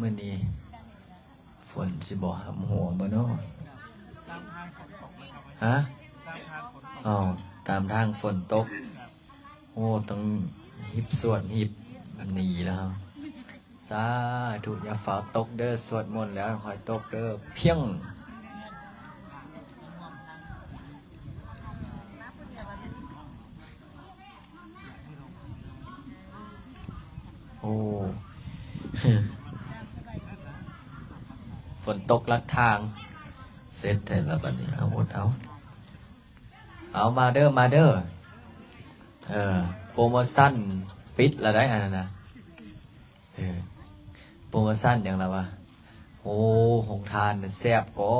มื้อนี้ฝนสิบ่หำหัวบ่เนาะฮะอ๋อตามทางฝนตกโอ้ต้องหิบสวดหิบหนีแล้วสาธุอย่าฝ่าตกเด้อสวดมนต์แล้วคอยตกเด้อเพียงโอ้ ฝนตกลัดทางเสร็จแล้วบัดนี้เอาหมดเอามาเด้อมาเด้อโปรโมชั่นปิดละได้อันนั้นนะโปรโมชั่นอย่างไรวะโอ้หงทานแซ่บก็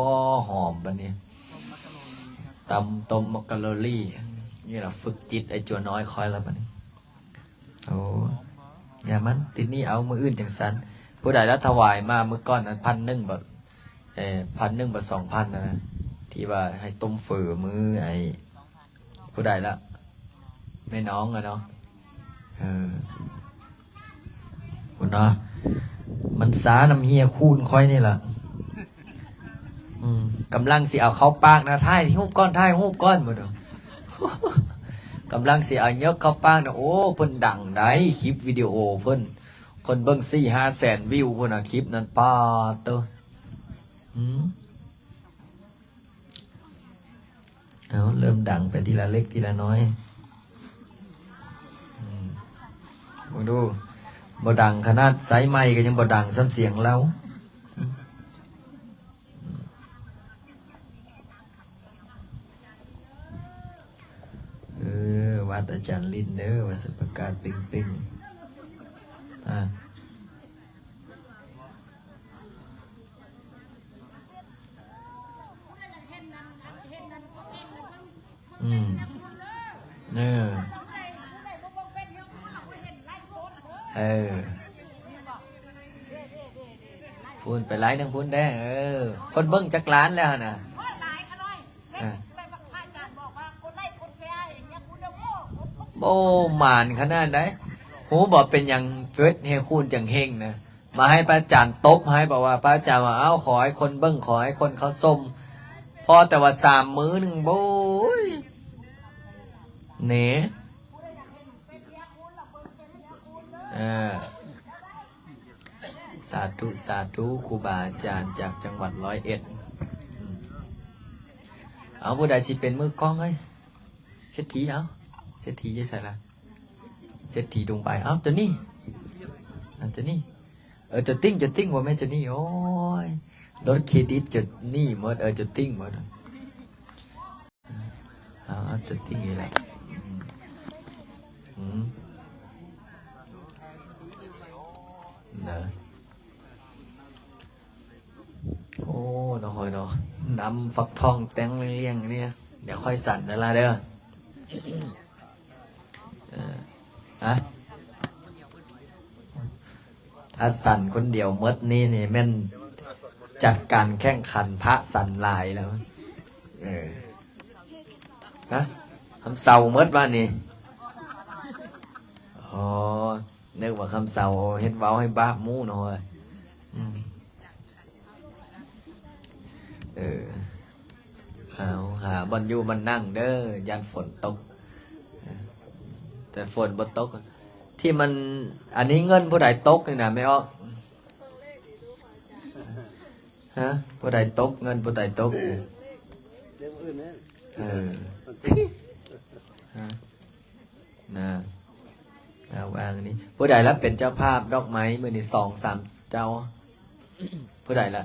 หอมบัดนี้ตำต้มมักกะโรลี่นี่เราฝึกจิตไอจัวน้อยคอยแล้วบัดนี้โอ้อย่ามันติดนี่เอามืออื่นจังสันผู้ใดแล้วถวายมามือก้อนนั้น1,000แบบ1,000แบบ2,000นะที่ว่าให้ต้มฝือมือไอผู้ใดละแม่น้องอะเนาะคุณเนาะมันสาน้ำเฮียคูนค่อยนี่แหละกำลังสิเอาเข้าปากนะท่ายหูปก้อนท่ายหูปก้อนหมดเนาะกำลังสิเอาเยอะเข้าปากนะโอ้เพิ่นดังได้คลิปวิดีโอเพิ่นคนเบิ่ง4-5 แสนวิวเพิ่นอะคลิปนั้นป้าเตอเอาเริ่มดังไปทีละเล็กทีละน้อยมาดูบ่ดังขนาดไซส์ไม้ก็ยังบ่ดังซ้ำเสียงเราวัดอาจารย์ลินเด้อวัดสุประกาศปิงพูนไปไล่ทั้งพูนได้คนเบิ้งจักล้านแล้วนะโอ้หมานขนาดไหนหูบอกเป็นอย่างเฟสเฮคูนจังเฮงนะมาให้พระอาจารย์ตบให้บอกว่าพระอาจารย์ว่าขอให้คนเบิ้งขอให้คนเขาส้มพอแต่ว่า3 มื้อหนึ่งโบ้ยเน่สาธุสาธุครูบาอาจารย์จากจังหวัด101เอาผู้ใดสิเป็นมือกล้องเฮ้ยเศรษฐีเอาเศรษฐีจะใส่ละเศรษฐีตรงไปเอาตัวนี้ตัวนี้จะติ้งว่าแม่จะนี่โอ้ยรถเครดิตจะนี่หมดจะติ้งหมดเอาจะติ้งนี่แหละเนอะโอ้น้อยเนาะน้ำฟักทองแตงเลี้ยงเนี่ยเดี๋ยวค่อยสั่นเวลาเด้อถ้าสั่นคนเดียวมดนี่แม่นจัดการแข่งขันพระสั่นลายแล้วคำเศร้ามดว่านี่อ๋อนึกว่าคำเศร้าเฮ็ดเว้าให้บ้ามู่หน่อยเอาหาบอลอยู่มันนั่งเด้อยันฝนตกแต่ฝนบ่ตกที่มันอันนี้เงินผู้ใดตกนี่นะไม่ออกผู้ใดตกเงินผู้ใดตกนะเอาวางนี้ผู้ใดรับเป็นเจ้าภาพดอกไม้มือนี่2-3 เจ้าผู้ใดละ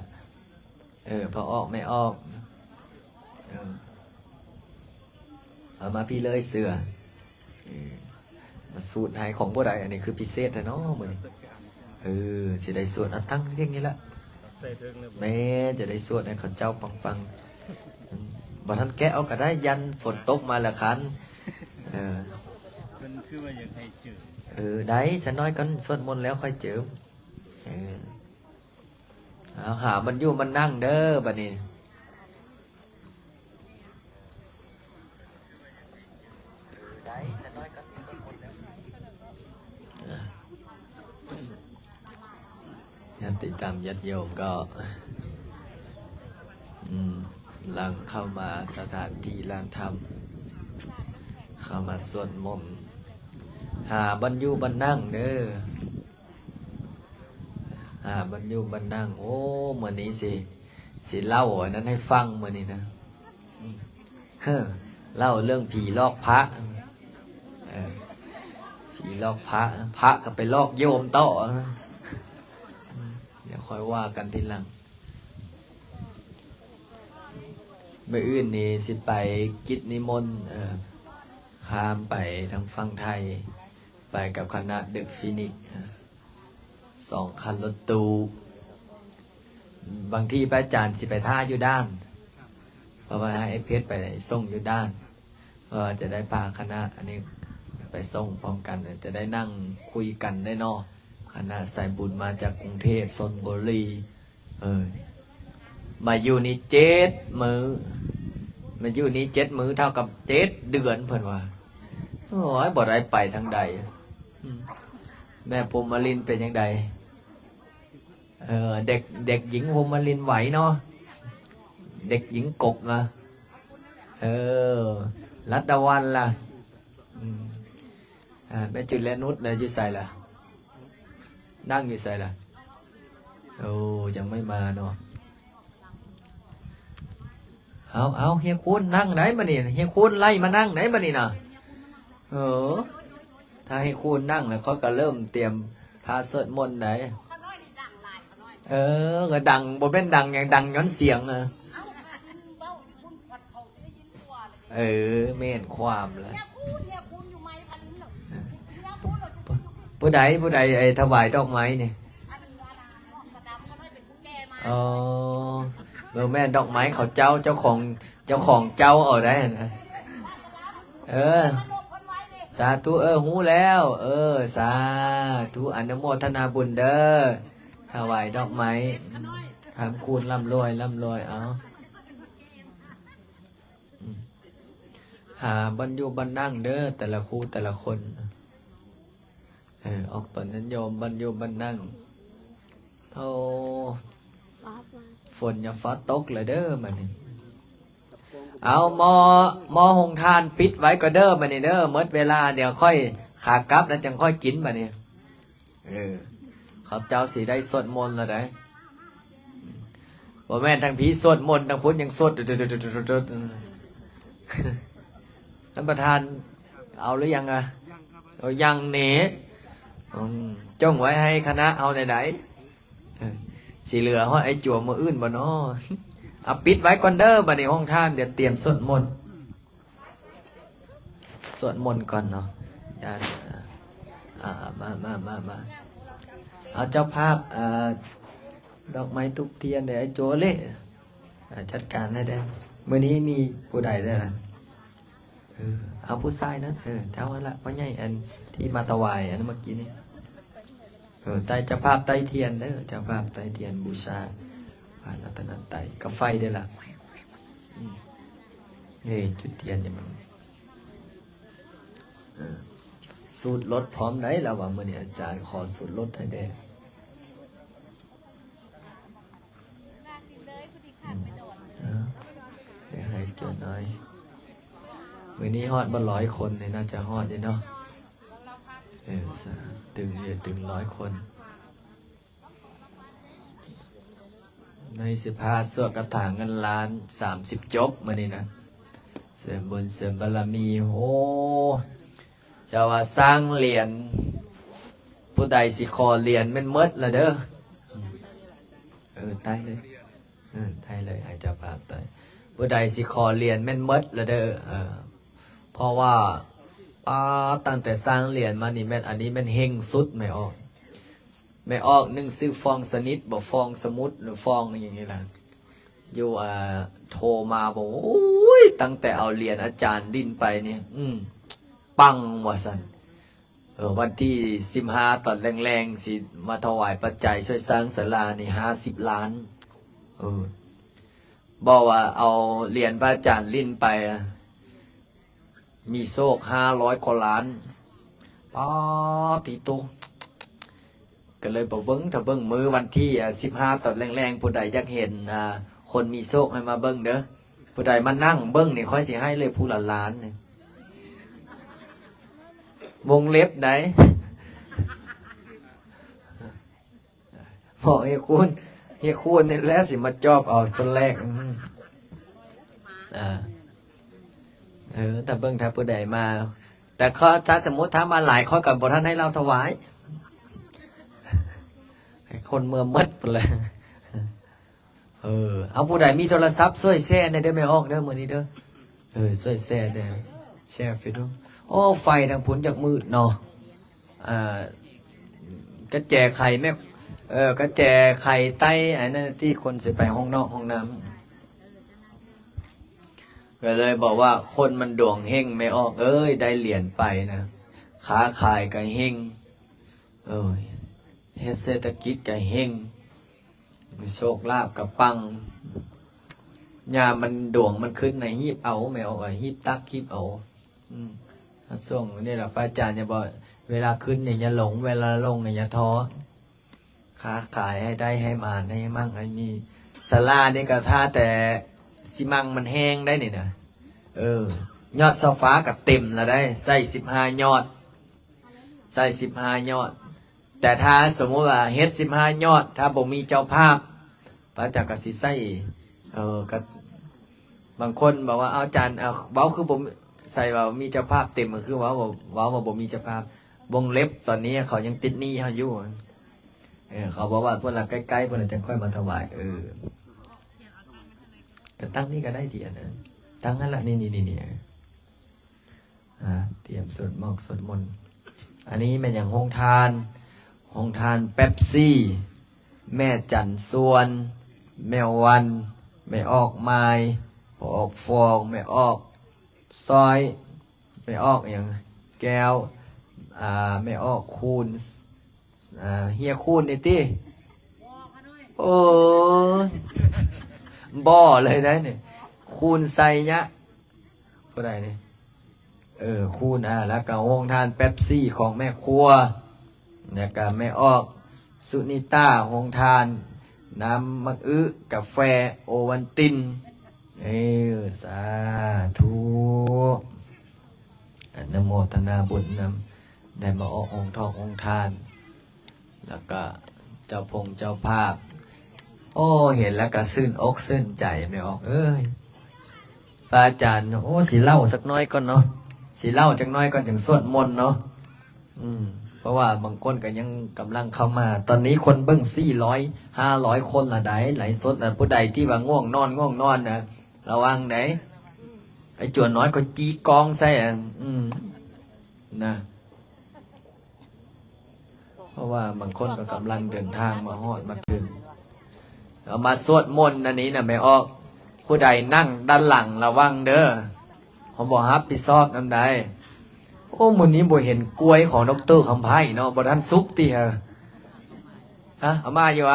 พอออกไม่ออกเอามาพี่เลยเสือมาสูตรให้ของผู้ใดอันนี้คือพิเศษนะเนาะมือนี่สิได้สวดตั้งเรียกนี้ละแม่จะได้สวดให้เขาเจ้าปังบ่ทันแกะเอาก็ได้ยันฝนตกมาละคันมันคือว่าอยากให้เจอได้ฉันน้อยกันสวดมนต์แล้วค่อยเจอเอาหามันอยู่มันนั่งเด้อบัดนี้ได้ฉันน้อยกันสวดมนต์แล้วอย่าเต ติธรรมญาติโยมก็หลังเข้ามาสถานที่ลานธรรมเข้ามาสวดมนต์หาบรรยุบรรนั่งเด้อหาบรรยุบรรนั่งโอ้เมื่อนี้สิเล่าอันนั้นให้ฟังเมื่อนี้นะเล่าเรื่องผีลอกพระผีลอกพระก็ไปลอกโยมต่อเดี๋ยวค่อยว่ากันทีหลังเมื่ออื่นนี่สิไปกิจนิมนต์ข้ามไปทางฝั่งไทยไปกับคณะเดอะฟินิก2 คันรถตู้บางที่พระอาจารย์สิไปท่าอยู่ด้านเพราะว่าให้เพชรไปส่งอยู่ด้านก็จะได้พาคณะอันนี้ไปส่งพร้อมกันจะได้นั่งคุยกันได้เนาะคณะสายบุญมาจากกรุงเทพชลบุรีมาอยู่นี่7 มื้อมาอยู่นี่7 มื้อเท่ากับ7 เดือนเพิ่นว่าโอ้ยบ่ได้ไปทางใดแม่พรหมลินเป็นยังไงเด็กหญิงพรหมลินไหวเนาะเด็กหญิงกบนะรัตวันล่ะแม่จุลนุชเนี่ยอยู่ใส่ล่ะนั่งอยู่ใส่ล่ะโอ้ยังไม่มาเนาะเอาเฮียคุณนั่งไหนมานี่เฮียคุณไล่มานั่งไหนมานี่น่ะถ้าให้คุณนั่งแล้วเขาก็เริ่มเตรียมพาสวดมนต์ไหนก็ดังบ่เป็นดังอย่างดังย้อนเสียงเม่นความเลยผู้ใดไอ้ถวายดอกไม้เนี่ยแม่ดอกไม้เขาเจ้าของเจ้าเอาได้นะสาธุหูแล้วสาธุอนุโมทนาบุญเด้อถวายดอกไม้ทำคูณร่ำรวยเอาหาบรรยุบรรนั่งเด้อแต่ละคู่แต่ละคนออกตนนั้นโยมบรรยุบรรนั่งเท่าฝนอย่าฟ้าตกเลยเด้อมานี่เอามอหงทานปิดไว้ก็เด้อมานี่เด้อหมดเวลาเดี๋ยวค่อยขากลับแล้วจังค่อยกินมานี่เขาเจ้าสีได้สวดมนต์แล้วได้บ่แม่นทางผีสวดมนต์ทางพุทธยังสวดท่านประธานเอาหรือยังยังเนจ้องไว้ให้คณะเอาไหนสีเหลือห้อยไอ้จั่วมืออื่นบ่เนาะเอาปิดไว้ก่อนเด้อบัดนี้ห้องท่านเดี๋ยวเตรียมสวดมนต์ก่อนเนาะญาติมาเอาเจ้าภาพดอกไม้ทุกเทียนเดี๋ยวไอ้โจเล่จัดการให้ได้มื้อนี้มีผู้ใดได้ล่ะเอาผู้ชายนั้นเจ้าละพ่อใหญ่อันที่มาถวายอันเมื่อกี้นี้ไตเจ้าภาพไตเทียนเด้อเจ้าภาพไตเทียนบูชาพระรัตนตรัยกับไฟได้ละจุดเทียนอย่างมันสูตรลดพร้อมไหนแล้วว่าเมื่อนี้อาจารย์ขอสูตรลดให้ได้เดี๋ยวให้เจอหน่อยมื้อนี้ฮอดบ่100 คนเนี่ยน่าจะฮอดอยู่เนาะตึง100 คนใน15สวดกระถางเงินล้าน30 จบมื้อนี้นะเสริมบุญเสริมบารมีโหจะว่าสร้างเหรียญผู้ใดสิขอเหรียญแม่นหมดละเด้อตายเลยตายเลยให้เจ้าภาพตายผู้ใดสิขอเหรียญแม่นหมดละเด้อเพราะว่าตั้งแต่สร้างเหรียญมานี่แม่นอันนี้แม่นเฮงสุดไม่ออก1ซื้อฟองสนิทบ่ฟองสมุดหรือฟองอย่างนี้ล่ะอยู่โทรมาบอกโอ้ยตั้งแต่เอาเหรียญอาจารย์ดินไปเนี่ยปังว่าซั่นวันที่15ตอนแรงๆสิมาถวายปัจจัยช่วยสร้างศาลานี่50 ล้านบอกว่าเอาเหรียญพระอาจารย์ลิ้นไปมีโชค500 กว่าล้านป้าติโต ก็เลยบอกเบิ้งถ้าเบิ้งมือวันที่15ตอนแรงๆผู้ใดอยากเห็นคนมีโชคให้มาเบิ้งเด้อผู้ใดมานั่งเบิ้งนี่ค่อยสิให้เลยผู้ละล้านเนี่ยวงเล็บไหนบอกเฮียคุณนี่แหล้วสิมาจอบเอาคนแรกแต่เบิ้งถ้าผู้ใดมาแต่ถ้าสมมติถ้ามาหลายข้อกับบทท่านให้เราถวายให้คนเมื่อมัดไปเลยเอาผู้ใดมีโทรศัพท์ช่วยแชร์ได้ไหมออกเด้อมื้อนี้เด้อช่วยแชร์ได้แชร์ฟิดูโอ้ไฟทางผลจากมืดเนาะกระแจไข่แม่กระแจไข่ไต้ไอ้นั่นที่คนสิไปห้องนอกห้องน้ำก็เลยบอกว่าคนมันดวงเฮงไม่ออกได้เหรียญไปนะค้าขายก็เฮงเฮ็ดเศรษฐกิจก็เฮงโชคลาภกับปังยามันดวงมันขึ้นในฮีบเอาไม่ออกฮีบตักฮีบเอาส่งนี่แหละพระอาจารย์จะบอกเวลาขึ้นเนี่ยอย่าหลงเวลาลงเนี่ยอย่าท้อค้าขายให้ได้ให้มาให้มั่งให้มีศาลาเนี่ยก็ท่าแต่สิมังมันแห้งได้เนี่ยนะยอดเสาฟ้ากับเต็มแล้วได้ใส่15 ยอดใส่15 ยอดแต่ถ้าสมมติว่าเฮ็ด15 ยอดถ้าบ่มีเจ้าภาพพระอาจารย์ก็สิใส่ก็บางคนบอกว่าอาจารย์เว้าคือบ่ใส่ว่ามีเจ้าภาพเต็มก็คือเว้าว่าบ่มีเจ้าภาพวงเล็บตอนนี้เขายังติดหนี้เขาอยู่เขาบอกว่าเพิ่นละใกล้ๆเพิ่นจะค่อยมาถวายก็ตั้งนี่ก็ได้ทีนะตั้งนั่นละนี่เตรียมสวดมอกสวดมนต์อันนี้เป็นอย่างโฮงทานเป๊ปซี่แม่จันส่วนแม่วันแม่ออกไม้พอออกฟองแม่ออกซอยแม่ออกอย่างแก้วแม่ออกคูณเฮียคูณนี่ติโอ้บ่อเลยได้เนี่ยคูณใส่เนี้ยผู้ใดเนี่ยคูณแล้วก็วงทานเป๊ปซี่ของแม่ครัวเนี่ยก็แม่ออกสุนิต้าวงทานน้ำมักอึกาแฟโอวันตินสาธุอนุโมทนาบุญนำได้มาออกองค์ทององค์ทานแล้วก็เจ้าภาพโอ้เห็นแล้วก็ซึ้นอกซึ้นใจไม่ออกพระอาจารย์สิเล่าสักน้อยก่อนเนาะสิเล่าจักน้อยก่อนจึงสวดมนต์เนาะเพราะว่าบางคนก็ยังกำลังเข้ามาตอนนี้คนเบิ้ง400-500 คนละได้ไหลสดผู้ใดที่ว่าง่วงนอนนะระวังไหนไอ้จวนน้อยก็จี้กองใส่นะเพราะว่าบางคนก็กำลังเดินทางมาฮอดมาถึงเอามาสวดมนต์อันนี้นะไม่ออกผู้ใดนั่งด้านหลังระวังเด้อผมบอกฮับพี่ซอบน้ำใดมื้อนี้บ่เห็นกล้วยของดร.คำไพ่เนาะบ่ทันสุกติเอามาอยู่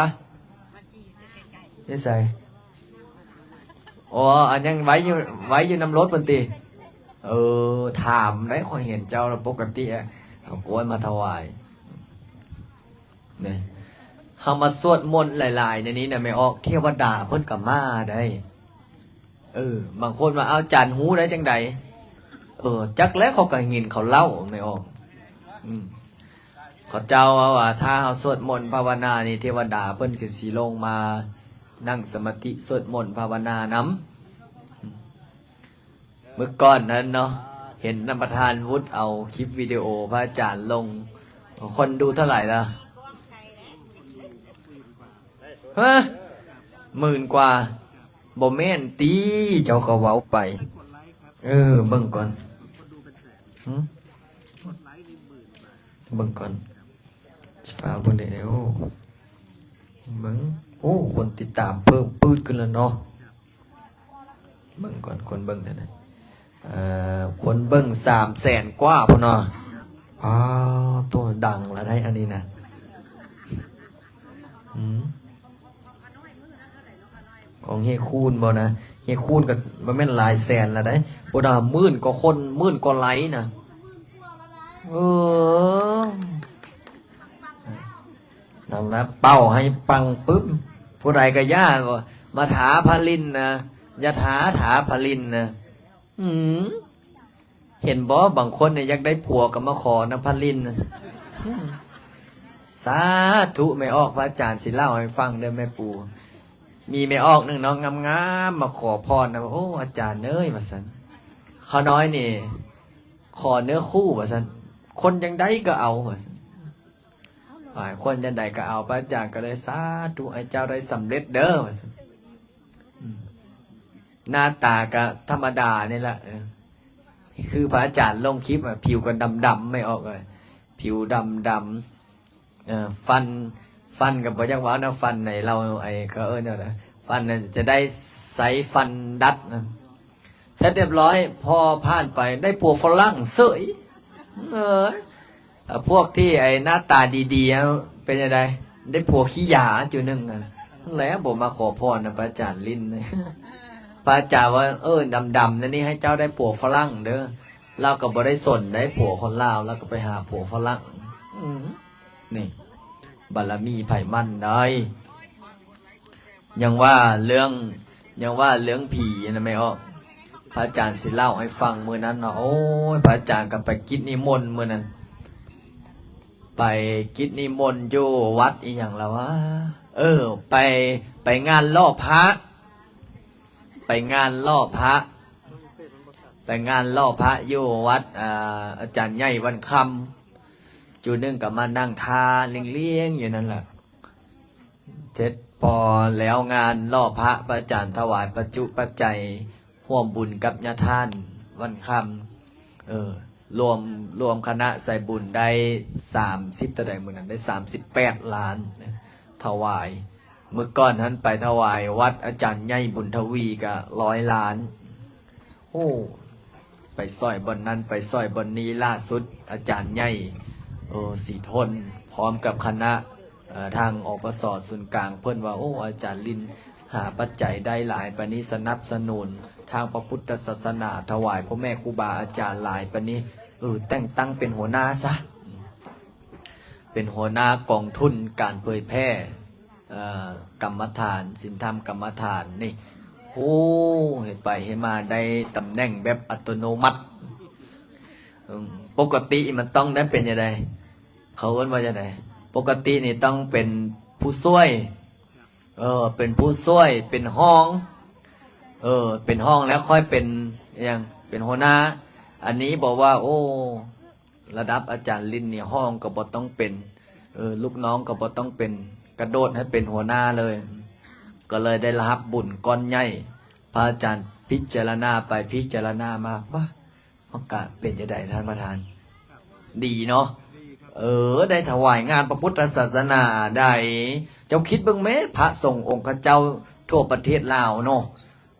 นี่ใส่อันยังไว้อยู่น้ำรถเพิ่นติถามได้ขอยเห็นเจ้าปกติเอากล้วยมาถวายนี่เฮามาสวดมนต์หลายๆในนี้น่ะไม่ออกเทวดาเพิ่นก็มาได้บางคนว่าเอาจานหูได้จังใดจักแล้วเขาก็ยินเขาเล่าไม่ออกเขาเจ้าว่าถ้าเราสวดมนต์ภาวนานี่เทวดาเพิ่นคือสิลงมานั่งสมาธิสวดมนต์ภาวนานํเมื่อก่อนนั้นเนาะเห็นนำประธานวุฒิเอาคลิปวิดีโอพระอาจารย์ลงคนดูเท่าไหร่ล่ะ10,000 กว่าบ่แม่นตีเจ้าก็เว้าไปเบิ่งก่อนเบิ่งก่อนฟ้าเบิ่งได้แล้วเบิ่งคนติดตามเพิ่มปืดขึ้นแล้วเนาะเบิ่งก่อนคนเบิ่งเท่าไหร่คนเบิ่ง300,000 กว่าพุ่นเนาะตัวดังแล้วได้อันนี้นะของเฮคูนบ่นะเฮคูนก็บ่แม่นหลายแสนแล้วได้บ่ดา10,000 กว่าคน10,000 กว่าไลค์นะ ทำนะเป้าให้ปังปุ๊บผู้ใดก็ย่าบอกมาถาพาลินนะอย่าถาพาลินนะเห็นบ่บางคนเนี่ยอยากได้ผัวก็มาขอนะพาลินนะสาธุไม่ออกพระอาจารย์สิเล่าให้ฟังเด้อแม่ปู่มีไม่ออกหนึ่งน้องงามๆมาขอพรนะโอ้อาจารย์เอ้ยมาสันเขาน้อยนี่ขอเนื้อคู่มาสันคนยังได้ก็เอามาสันคนยังได้ก็เอาพระอาจารย์ก็เลยสาธุไอ้เจ้าได้สำเร็จเด้อมาสันหน้าตาก็ธรรมดานี่แหละคือพระอาจารย์ลงคลิปผิวก็ดำๆไม่ออกเลยผิวดำฟันกับพยักว่านะฟันในเราไอ้เขาเนี่ยนะฟันจะได้ใสฟันดัดนะเสร็จเรียบร้อยพอผ่านไปได้ผัวฝรั่งเสยพวกที่ไอ้หน้าตาดีๆเป็นยังไงได้ผัวขี้หยาจุดหนึ่งนะแล้วผมมาขอพรนะพระอาจารย์ลิ้นพระอาจารย์ว่าดำๆนั่นนี่ให้เจ้าได้ผัวฝรั่งเด้อเราก็บ่ได้สนได้ผัวคนลาวแล้วก็ไปหาผัวฝรั่งนี่บารมีไผ่มั่นได้ยังว่าเรื่องผีนะไม่ออกพระอาจารย์สิเล่าให้ฟังมื้อนั้นเนาะโอ้ยพระอาจารย์ก็ไปกิจนิมนต์มื้อนั้นไปกิจนิมนต์อยู่วัดอีหยังแล้ววะไปงานล่อพระไปงานล่อพระอยู่วัดอาจารย์ใหญ่วันคำจูนึงกับมานั่งทาเลี้ยงอยู่นั่นแหละเสร็จพอแล้วงานล่อพระอาจารย์ถวายปัจจุปัจจัยร่วมบุญกับญาติท่านวันคำรวมคณะใส่บุญได้30ตัวใดมือนั้นได้38 ล้านถวายเมื่อก่อนนั้นไปถวายวัดอาจารย์ใหญ่บุญทวีก็100 ล้านโอ้ไปซอยบนนั้นไปซอยบนนี้ล่าสุดอาจารย์ใหญ่สีทนพร้อมกับคณะทางอปสศูนย์กลางเพิ่นว่าโอ้อาจารย์ลินหาปัจจัยได้หลายปานนี้สนับสนุนทางพระพุทธศาสนาถวายพ่อแม่ครูบาอาจารย์หลายปานนี้แต่งตั้งเป็นหัวหน้าซะเป็นหัวหน้ากองทุนการเผยแพร่กรรมฐานศีลธรรมกรรมฐานนี่โอ้เห็นไปเห็นมาได้ตำแหน่งแบบอัตโนมัติปกติมันต้องได้เป็นยังไงเขาเรียกว่ายังไงปกตินี่ต้องเป็นผู้ช่วยเป็นผู้ช่วยเป็นห้องเป็นห้องแล้วค่อยเป็นยังเป็นหัวหน้าอันนี้บอกว่าโอ้ระดับอาจารย์ลินเนี่ยห้องก็บ่ต้องเป็นลูกน้องก็บ่ต้องเป็นกระโดดให้เป็นหัวหน้าเลยก็เลยได้รับบุญก้อนใหญ่พระอาจารย์พิจารณาไปพิจารณามาว่าโอกาสเป็นจะได้ท่านประธานดีเนาะได้ถวายงานพระพุทธศาสนาได้เจ้าคิดบ้างไหมพระสงฆ์องค์เจ้าทั่วประเทศลาวเนาะ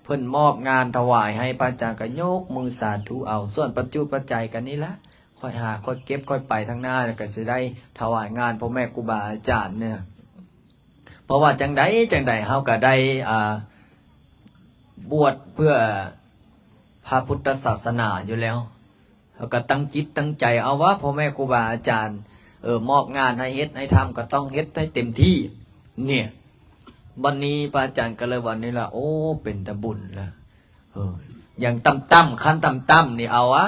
เพิ่นมอบงานถวายให้พระอาจารย์ก็ยกมือสาธุเอาส่วนปัจจุปัจจัยกันนี่ละค่อยหาค่อยเก็บค่อยไปทางหน้าก็จะได้ถวายงานพ่อแม่ครูบาอาจารย์เนี่ยเพราะว่าจังใดเฮาก็ได้บวชเพื่อพระพุทธศาสนาอยู่แล้วเฮาก็ตั้งจิตตั้งใจเอาว่าพ่อแม่ครูบาอาจารย์มอบงานให้เฮ็ดให้ทำก็ต้องเฮ็ดให้เต็มที่เนี่ยวันนี้พระอาจารย์ก็เลยวันนี้ล่ะโอ้เป็นตะบุญละอย่างต่ำขั้นต่ำนี่เอาวะ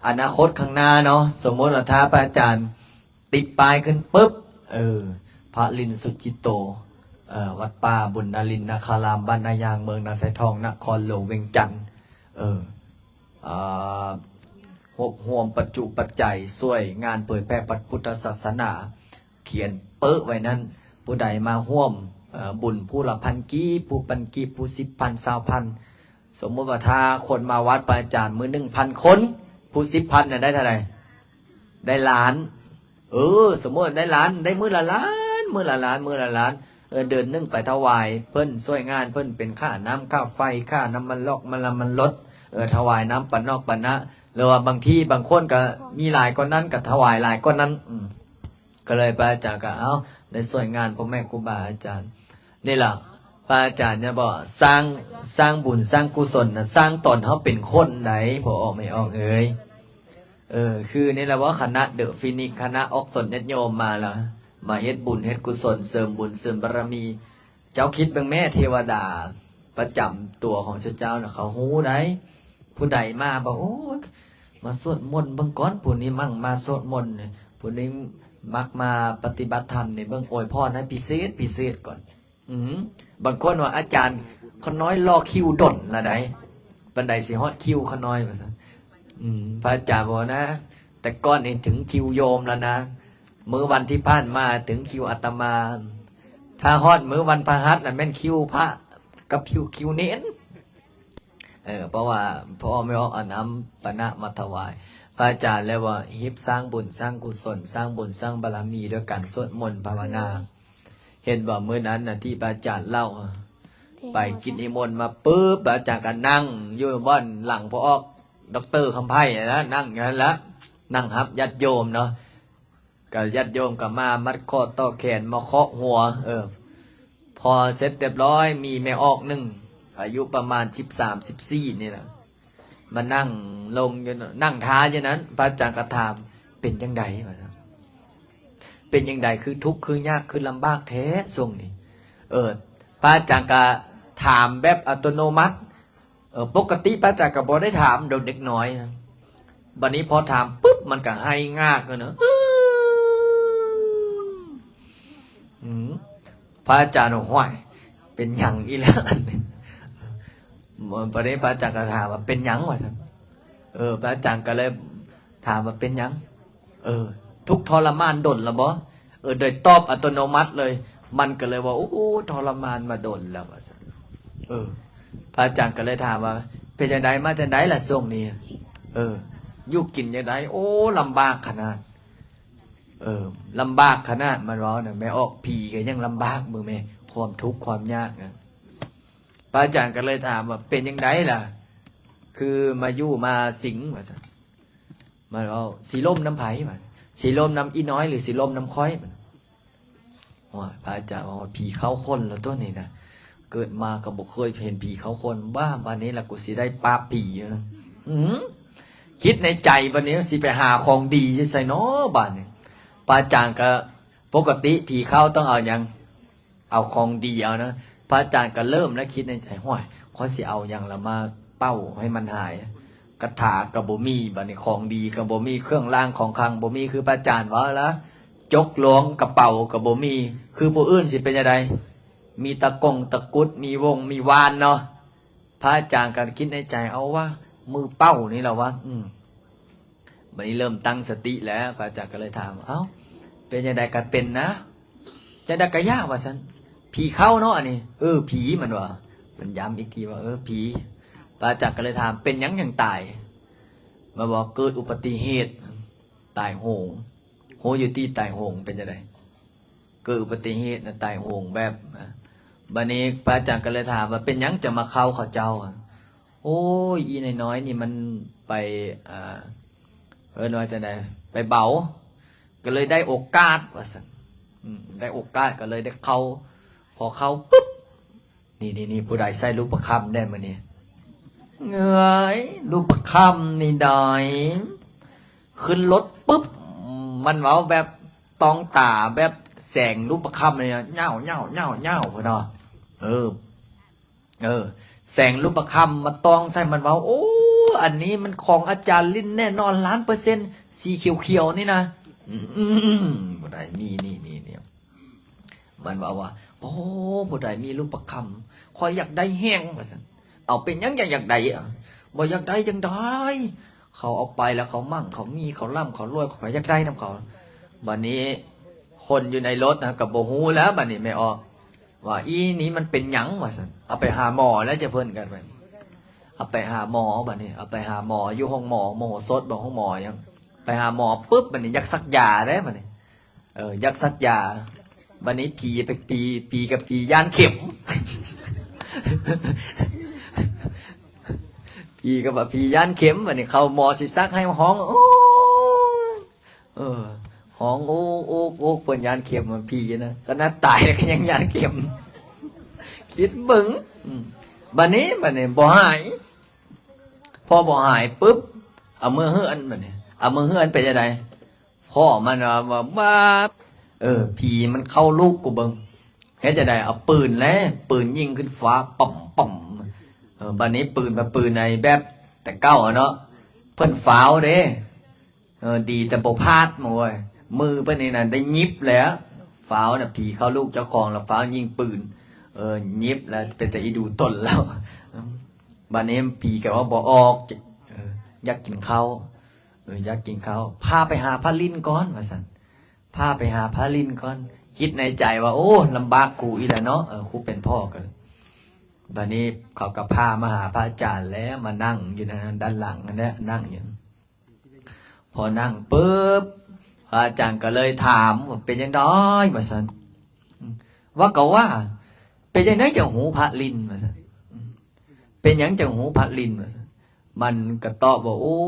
อนาคตข้างหน้าเนาะสมมติว่าถ้าพระอาจารย์ติดปลายขึ้นปุ๊บพระลินสุจิตโตวัดป่าบุญนารินนาคารามบ้านนายางเมืองนาไซทองนครหลวงเวียงจันทร์ห่วมปัจจุปัจจัยช่วยงานเผยแพร่พระพุทธศาสนาเขียนเป๊ะไว้นั้นผู้ใดมาห่วมบุญผู้ละ1,000 กีบผู้1,000 กีบผู้10,000 20,000สมมติว่าถ้าคนมาวัดพระอาจารย์มื้อ 1,000 คนผู้10,000น่ะได้เท่าไหร่ได้ล้านสมมติได้ล้านได้มื้อละล้านมื้อละล้านเดือนนึงไปถวายเพิ่นช่วยงานเพิ่นเป็นค่าน้ำค่าไฟค่าน้ำมันลอกมันลดถวายน้ำปะนอกปะนะหรือว่าบางที่บางคนก็มีหลายกว่านั้นก็ถวายหลายกว่านั้นก็เลยพระอาจารย์ก็ได้ช่วยงานพ่อแม่ครูบาอาจารย์นี่แหละพระอาจารย์จะบอกสร้างบุญสร้างกุศลนะสร้างตนเขาเป็นคนไหนพอออกไม่ออกคือนี่แหละว่าคณะเดอะฟินิกคณะออกตนญาติโยมมาแล้ว มาเฮ็ดบุญเฮ็ดกุศลเสริมบุญเสริมบารมี เจ้าคิดเบิ่งแม่เทวดา ประจำตัวของเจ้าน่ะเขาฮู้ได้ผู้ใดมาบอกโอ้มาสวดมนต์เบิ่งก่อนผู้นี้มั่งมาสวดมนต์ผู้นี้มักมาปฏิบัติธรรมนี่เบิ่งอวยพรให้พิเศษก่อนบางคนว่าอาจารย์คนน้อยรอคิวดนละไดบันไดสิฮอดคิวคนน้อยว่าซั่นพระอาจารย์บอกนะแต่ก่อนนี่ถึงคิวโยมแล้วนะมื้อวันที่ผ่านมาถึงคิวอาตมาถ้าฮอดมื้อวันพฤหัสน่ะแม่นคิวพระกับคิวเน้นเพราะว่าพ่อไม่ออกเอาน้ำปนะมาถวายพระอาจารย์เลยว่าฮิบสร้างบุญสร้างกุศลสร้างบุญสร้างบารมีด้วยการสวดมนต์ภาวนาเห็นว่ามื้อนั้นน่ะที่พระอาจารย์เล่าไปกินนิมนต์มาปุ๊บพระอาจารย์ก็นั่งอยู่บ้านหลังพ่อออกดร.คำไพ่นะนั่งอย่างนั้นละนั่งครับญาติโยมเนาะกับญาติโยมกับมามัดข้อต่อแขนมาเคาะหัวพอเสร็จเรียบร้อยมีแม่ออกหนึ่งอายุประมาณ13-14นี่แหละมานั่งลงนั่งท้าอย่างนั้นพระอาจารย์ก็ถามเป็นยังไงวะเป็นยังไงคือทุกข์คือยากคือลำบากแท้ทรงนี้พระอาจารย์ก็ถามแบบอัตโนมัติปกติพระอาจารย์ก็บอกได้ถามเด็กน้อยนะบัดนี้พอถามปุ๊บมันก็ให้งากเลยเนอะพระอาจารย์ห้วยเป็นหยังอีแล้วประเดี๋ยวพระอาจารย์ก็ถามว่าเป็นหยังวะสันพระอาจารย์ก็เลยถามว่าเป็นหยังทุกทรมานดนละบ่โดยตอบอัตโนมัติเลยมันก็เลยว่าโอ้ทรมานมาดนแล้ววะสันพระอาจารย์ก็เลยถามว่าเป็นยังไงมาจากไหนล่ะช่วงนี้ยุกินยังไงโอ้ลำบากขนาดลำบากขนาดมันร้อนนะแม่ออกผีก็ยังลำบากมือแม่ความทุกข์ความยากนะพระอาจารย์ก็เลยถามว่าเป็นยังไงล่ะคือมาอยู่มาสิงมาเอาสีลมน้ำไผ่มาสีลมน้ำอีน้อยหรือสีลมน้ำค้อยมันว่าพระอาจารย์ว่าผีเข้าคนแล้วตัวนี้นะเกิดมาก็บอกเคยเห็นผีเข้าคนบ้าวันนี้ล่ะกูสิได้ปราบผีนะคิดในใจวันนี้สิไปหาของดีจะใส่เนาะบ้านเนี่ยพระอาจารย์ก็ปกติผีเข้าต้องเอาอย่างเอาของดีเอานะพระอาจารย์ก็เริ่มแล้วคิดในใจห้อยเขาสิเอาอย่างละมาเป้าให้มันหายกระถากับบ่มีบัดนี้ของดีกับบ่มีเครื่องรางของคลังบ่มีคือพระอาจารย์ว่าแล้วจกหลวงกระเป๋ากับบ่มีคือผู้อื่นสิเป็นยังไงมีตะกงตะกุดมีวงมีวานเนาะพระอาจารย์ก็คิดในใจเอาว่ามือเป้านี่แหละวะวันนี้เริ่มตั้งสติแล้วพระอาจารย์ก็เลยถามเอ้าเป็นยังไงกันเป็นนะจะได้กระยากว่าสันผีเข้าเนาะอันนี้ผีมันวะมันย้ำอีกทีว่าผีพระอาจารย์ก็เลยถามเป็นยังตายมาบอกเกิดอุบัติเหตุตายโหงอยู่ที่ตายโหงเป็นยังไงเกิดอุบัติเหตุนะตายโหงแบบบันนี้พระอาจารย์ก็เลยถามว่าเป็นยังจะมาเข้าเขาเจ้าโอ้ยอีน้อยนี่มันไปน้อยจะไหนไปเบาก็เลยได้โอกาสว่าสันได้โอกาสก็เลยได้เข้าพอเข้าปุ๊บนี่ผู้ใดใส่รูปประคำได้มาเนี่ยเงยรูปประคำนี่ดอยขึ้นรถปุ๊บมันเอาแบบตองตาแบบแสงรูปประคำเนี่ยเง่าพอเนาะแสงรูปประคำมาตองใส่มันว่าโอ้อันนี้มันของอาจารย์ลิ้นแน่นอน100%สีเขียวๆนี่นะผู้ใดมีนี่มันบอกว่าโอ้ผู้ใดมีรูปประคำคอยอยากได้แห้งว่าสันเอาเป็นยังอยากได้บ่อยากได้ยังได้เขาเอาไปแล้วเขามั่งเขามีเขาล่ำเขารวยเขาอยากได้นำเขาบัดนี้คนอยู่ในรถนะกับโบฮูแล้วบัดนี้ไม่ออกว่าอีนี้มันเป็นหยังว่าสันเอาไปหาหมอแล้วจะเพิ่นกันไปเอาไปหาหมอบัดนี้เอาไปหาหมออยู่ห้องหมอโมโหสดบอกห้องหมอยังไปหาหมอปุ๊บบัดนี้ยักซักยาได้บัดนี้ยักซักยาบัดนี้ผีไปปีกับผีย่านเข็มผีกับผีย่านเข็มบัดนี้เข้าหมอสิซักให้ห้องโอ้ห้องโอ้เปิดยานเข็มมันผีนะก็น่าตายแล้วก็ยังยานเข็มคิดบึ้งบัดนี้บ่หายพอบ่หายปุ๊บเอามือเฮือนบัดนี้เอามือเฮือนไปจะไดพ่อมันว่า ผีมันเข้าลูกกูเบิงเฮ็ดจะได้เอาปืนแล้วปืนยิงขึ้นฟ้าป่อมป่อมบัดนี้ปืนมาปืนในแบบแต่เก้าเนาะเพิ่นฟ้าวเด้ดีแต่บ่พลาดมาเว้ยมือเพิ่นนี่น่ะได้ยิบแล้วฟ้าวน่ะผีเข้าลูกเจ้าของแล้วฟ้าวยิงปืนยิบแล้วเป็นแต่อีดูตนแล้วบัดนี้ผีก็ว่าบ่ออกอยากกินข้าวอยากกินข้าวพาไปหาพระลินก่อนว่าซั่นพาไปหาพระลินก่อนคิดในใจว่าโอ้ลำบากกูอีแล้วเนาะครูเป็นพ่อกันบัดนี้เขาก็พามาหาพระอาจารย์แล้วมานั่งอยู่ด้านหลังนั่นแหละนั่งอยู่พอนั่งปุ๊บพระอาจารย์ก็เลยถามว่าเป็นยังไงว่าซั่นว่าก็ว่าเป็นยังไงจังหูพระลินว่าซั่นเป็นหยังจังหูพระลินว่าซั่นมันก็ตอบว่าโอ้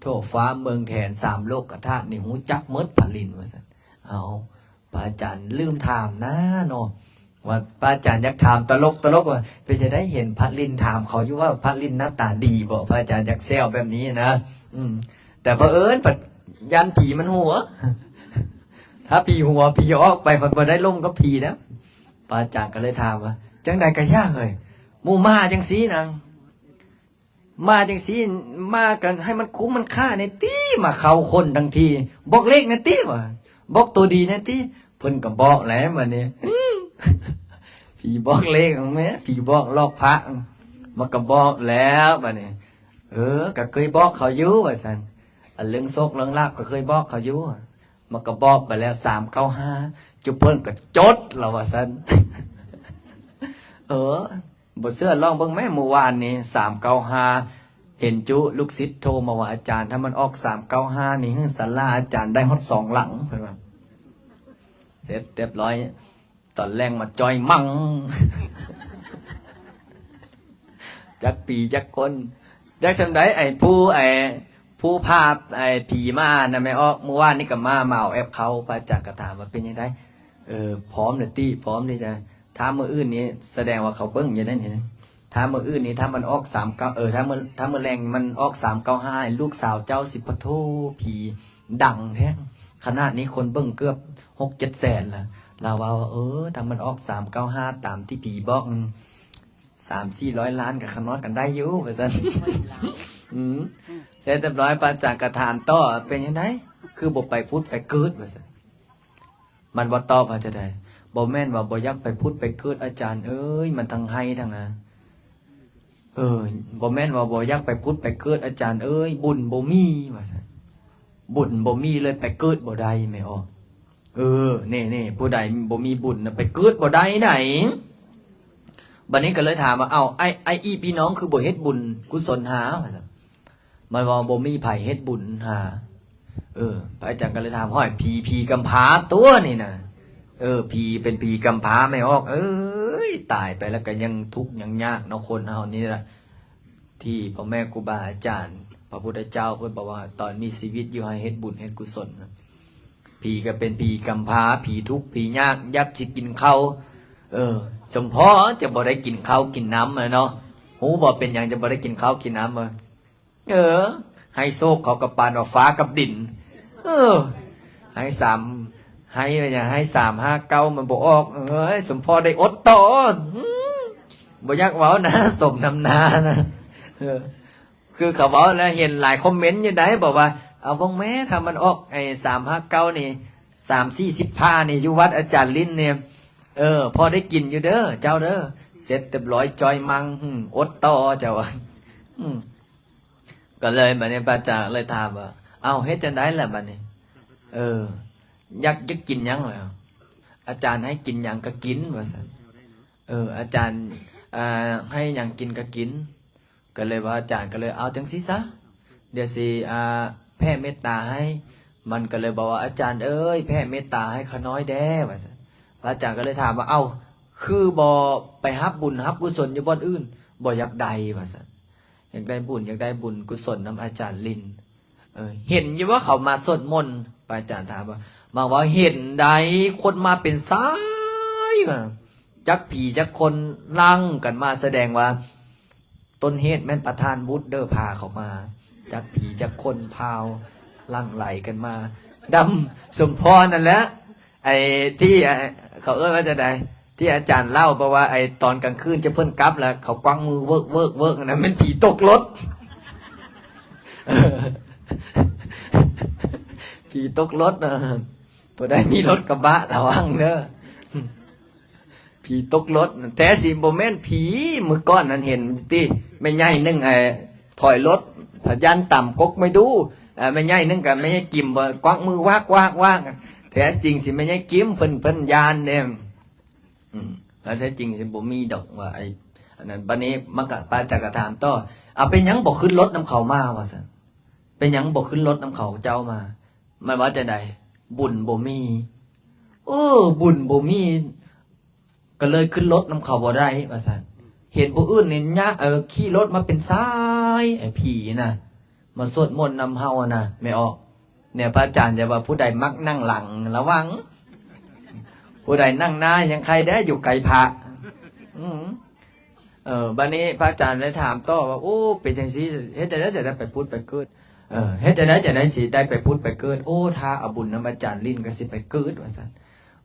โทษฟ้าเมืองแทน3 โลกธาตุนี่หูจักหมดพระลินว่าซั่นเอาพระอาจารย์ลืมถามนะเนาะว่าพระอาจารย์อยากถามตลกว่าเป็นจะได้เห็นพระลินถามเขาอยู่ว่าพระลินหน้าตาดีบอกพระอาจารย์อยากแซวแบบนี้นะแต่เผอิญยันผีมันหัวถ้าผีหัวผีออกไปพอได้ลงก็ผีนะพระอาจารย์ก็เลยถามว่าจังใดก็ยากเลยมูมาจังสีนางมาจังสีมากันให้มันคุ้มมันค่าในตี้มาเข้าคนทั้งทีบอกเลขในตี้ว่ะบอกตัวดีในตี้เพิ่นก็บอกแล้วมันนี่ผีบอกเลขของแม่ผีบอกลอกพระมันก็บอกแล้วมันนี่ก็เคยบอกเขาอยู่ว่าซั่นเรื่องโชคเรื่องลาภก็เคยบอกเขาอยู่มันก็บอกไปแล้ว395จุเพิ่นก็จดแล้วว่าซั่นบ่เชื่อลองเบิ่งแม่เมื่อวานนี้395เห็นจุลูกศิษย์โทรมาว่าอาจารย์ถ้ามันออก395นี่ศาลาอาจารย์ได้ฮอด2 หลังเพิ่นว่าเสร็จเรียบร้อยตอนแรงมาจอยมั่งจักปีจักคนจักจำได้ไอ้ผู้ภาพไอ้ผีมานะไม่ออกเมื่อวานนี่ก็มาเอาแอปเขาพระอาจารย์ก็ถามว่าเป็นยังไงพร้อมเลยตี้พร้อมที่จะถ้ามื้ออื่นนี้แสดงว่าเขาเบิ่งอย่างนั้นเห็นถ้ามื้ออื่นนี้ถ้ามันออก39ถ้ามื้อแรงมันออก395ลูกสาวเจ้าสิปะโทผีดังแท้ขนาดนี้คนเบิ่งเกือบ6-7 แสนล่ะเราว่าถ้ามันออก395ตามที่ผีบอก300-400 ล้านกับขน้อยกันได้อยู่ว่าซั่นเสร็จเรียบร้อยพระอาจารย์ก็ถามต่อเป็นยังไงคือบ่ไปพุทธไปเกิดว่าซั่นมันบ่ตอบว่าจะได้บ่แม่นว่าบ่อยากไปพุทธไปเกิดอาจารย์เอ้ยมันทั้งให้ทั้งนะบ่แม่นว่าบ่อยากไปพุทธไปเกิดอาจารย์เอ้ยบุญบ่มีว่าซั่นบุญบ่มีเลยไปเกิดบ่ได้แม่ออกนี่ผู้ใดบ่มีบุญน่ะไปเกิดบ่ได้ไหนบัดนี้ก็เลยถามว่าไอ้อีพี่น้องคือบ่เฮ็ดบุญกุศลหาว่าซั่นมันว่าบ่มีไผเฮ็ดบุญหาพระอาจารย์ก็เลยถามห้อยผีกำพร้าตัวนี่น่ะผีเป็นผีกำพร้าไม่ออกตายไปแล้วก็ยังทุกข์ยังยากเนาะคนเฮานี่ล่ะที่พ่อแม่ครูบาอาจารย์พระพุทธเจ้าเพิ่นบอกว่าตอนมีชีวิตอยู่ให้เฮ็ดบุญเฮ็ดกุศลนะผีก็เป็นผีกำพร้าผีทุกข์ผียากยักสิกินข้าวสมพอจะบ่ได้กินข้าวกินน้ำเนาะหูบ่เป็นหยังจะบ่ได้กินข้าวกินน้ำให้โชคเขากับปานว่าฟ้ากับดินให้อย่างให้359มันบ่ออกสมพอได้อดต่อบ่อยากเว้านะสมน้ำหน้านะคือเขาเว้าแล้วเห็นหลายคอมเมนต์อยู่ได้บอกว่าเอาบ้งแม่ถ้ามันออกไอ้359นี่340ผ้านี่อยู่วัดอาจารย์ลิ้นเนี่ยพอได้กินอยู่เด้อเจ้าเด้อเสร็จเรียบร้อยจอยมังอดต่อเจ้าก็เลยบัดนี้พระอาจารย์เลยถามว่าเอาเฮ็ดจังได๋ล่ะบัดนี้อยากจะกินหยังล่ะอาจารย์ให้กินหยังก็กินว่าซั่นอาจารย์ให้หยังกินก็กินก็เลยว่าอาจารย์ก็เลยเอาจังซี่ซะเดี๋ยวสิแผ่เมตตาให้มันก็เลยบอกว่าอาจารย์เอ้ยแผ่เมตตาให้ข้าน้อยแด้ว่าซั่นพระอาจารย์ก็เลยถามว่าคือบ่ไปรับบุญรับกุศลอยู่บ่อนอื่นบ่อยากได้ว่าซั่นอยากได้บุญกุศลนำอาจารย์ลินเห็นอยู่ว่าเขามาสวดมนต์พระอาจารย์ถามว่าเห็นใดคนมาเป็นสายจักผีจักคนลังกันมาแสดงว่าต้นเหตุแม่นประธานบุตรเด้อพาเขามาจักผีจักคนพาวลังไหลกันมาดำสมพรนั่นแหละ ไอ้ที่เขาว่าจะได้ที่อาจารย์เล่าเพราะว่าไอ้ตอนกลางคืนจะเพิ่นกลับแล้วเขากว้างมือเวิร์กนะมันผีตกรถผีตกรถนะพอได้มีรถกระบะระวังเด้อผีตกรถแท้สิบ่แม่นผีมือก้อนนั้นเห็นติไม่ใหญ่นึงถอยรถพยันต่ำกกไม่ดูไม่ใหญ่นึงกับไม่ใหญ่กิมบ่กว้างมือว่างแท้จริงสิไม่ใหญ่กิมเพิ่นยานเนี่ยแล้วแท้จริงสิบ่มีดอกว่าไอ้อันนั้นบัดนี้มันก็ปาจักถามต่อเอาเป็นหยังบ่ขึ้นรถน้ำเขามาว่าซั่นเป็นหยังบ่ขึ้นรถน้ำเขาเจ้ามามันว่าจะได้บุญบ่มีบุญบ่มีก็เลยขึ้นรถน้ำเขาบ่ได้ว่าซั่นเห็นผู้อื่นเนี่ยขี่รถมาเป็นซ้ายไอ้ผีน่ะมาสวดมนต์นำเฮานะไม่ออกเนี่ยพระอาจารย์จะว่าผู้ใดมักนั่งหลังระวังผู้ใดนั่งหน้ายังใครได้อยู่ไกลพระบัดนี้พระอาจารย์ได้ถามต่อว่าโอ้เป็นจังซี่เฮ็ดจะได้ไปพุทธไปเกิดเฮ็ดจะได้สิได้ไปพุทธไปเกิดโอ้ถ้าเอาบุญนำอาจารย์ลิ้นก็สิไปเกิดว่าซั่น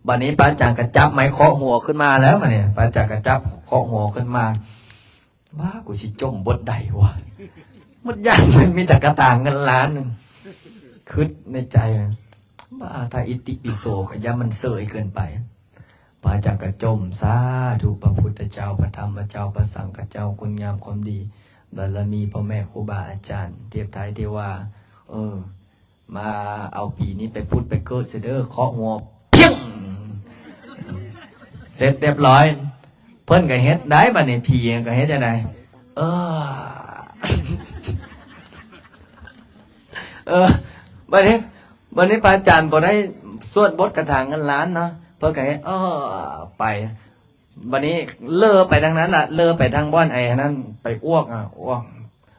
บัดนี้พระอาจารย์ก็จับไม้เคาะหัวขึ้นมาแล้วมาเนี่ยพระอาจารย์ก็จับเคาะหัวขึ้นมาว่ากูสิจมบทใดวะมันยากมันมีแต่กระต่างเงินล้านนึงคิดในใจว่าถ้าอิติปิโสก็อย่ามันเสยเกินไปพระอาจารย์ก็จมสาธุพระพุทธเจ้าพระธรรมเจ้าพระสังฆเจ้าคุณงามความดีบารมีพ่อแม่ครูบาอาจารย์เทียบไทยเทว่ามาเอาปีนี้ไปพุทธไปเกิดเสด็จเคาะหัวเพี้ยงเสร็จเรียบร้อยเพิ่นก็เฮ็ดได้บัดนี้ผีก็เฮ็ดจังไดบัดนี้พระอาจารย์บ่ได้สวดบทกระถางเงินล้านเนาะเพิ่นก็เฮ็ดไปบัดนี้เลอไปทางนั้นล่ะเลอไปทางบ้านไอ้นั่นไปอ้วก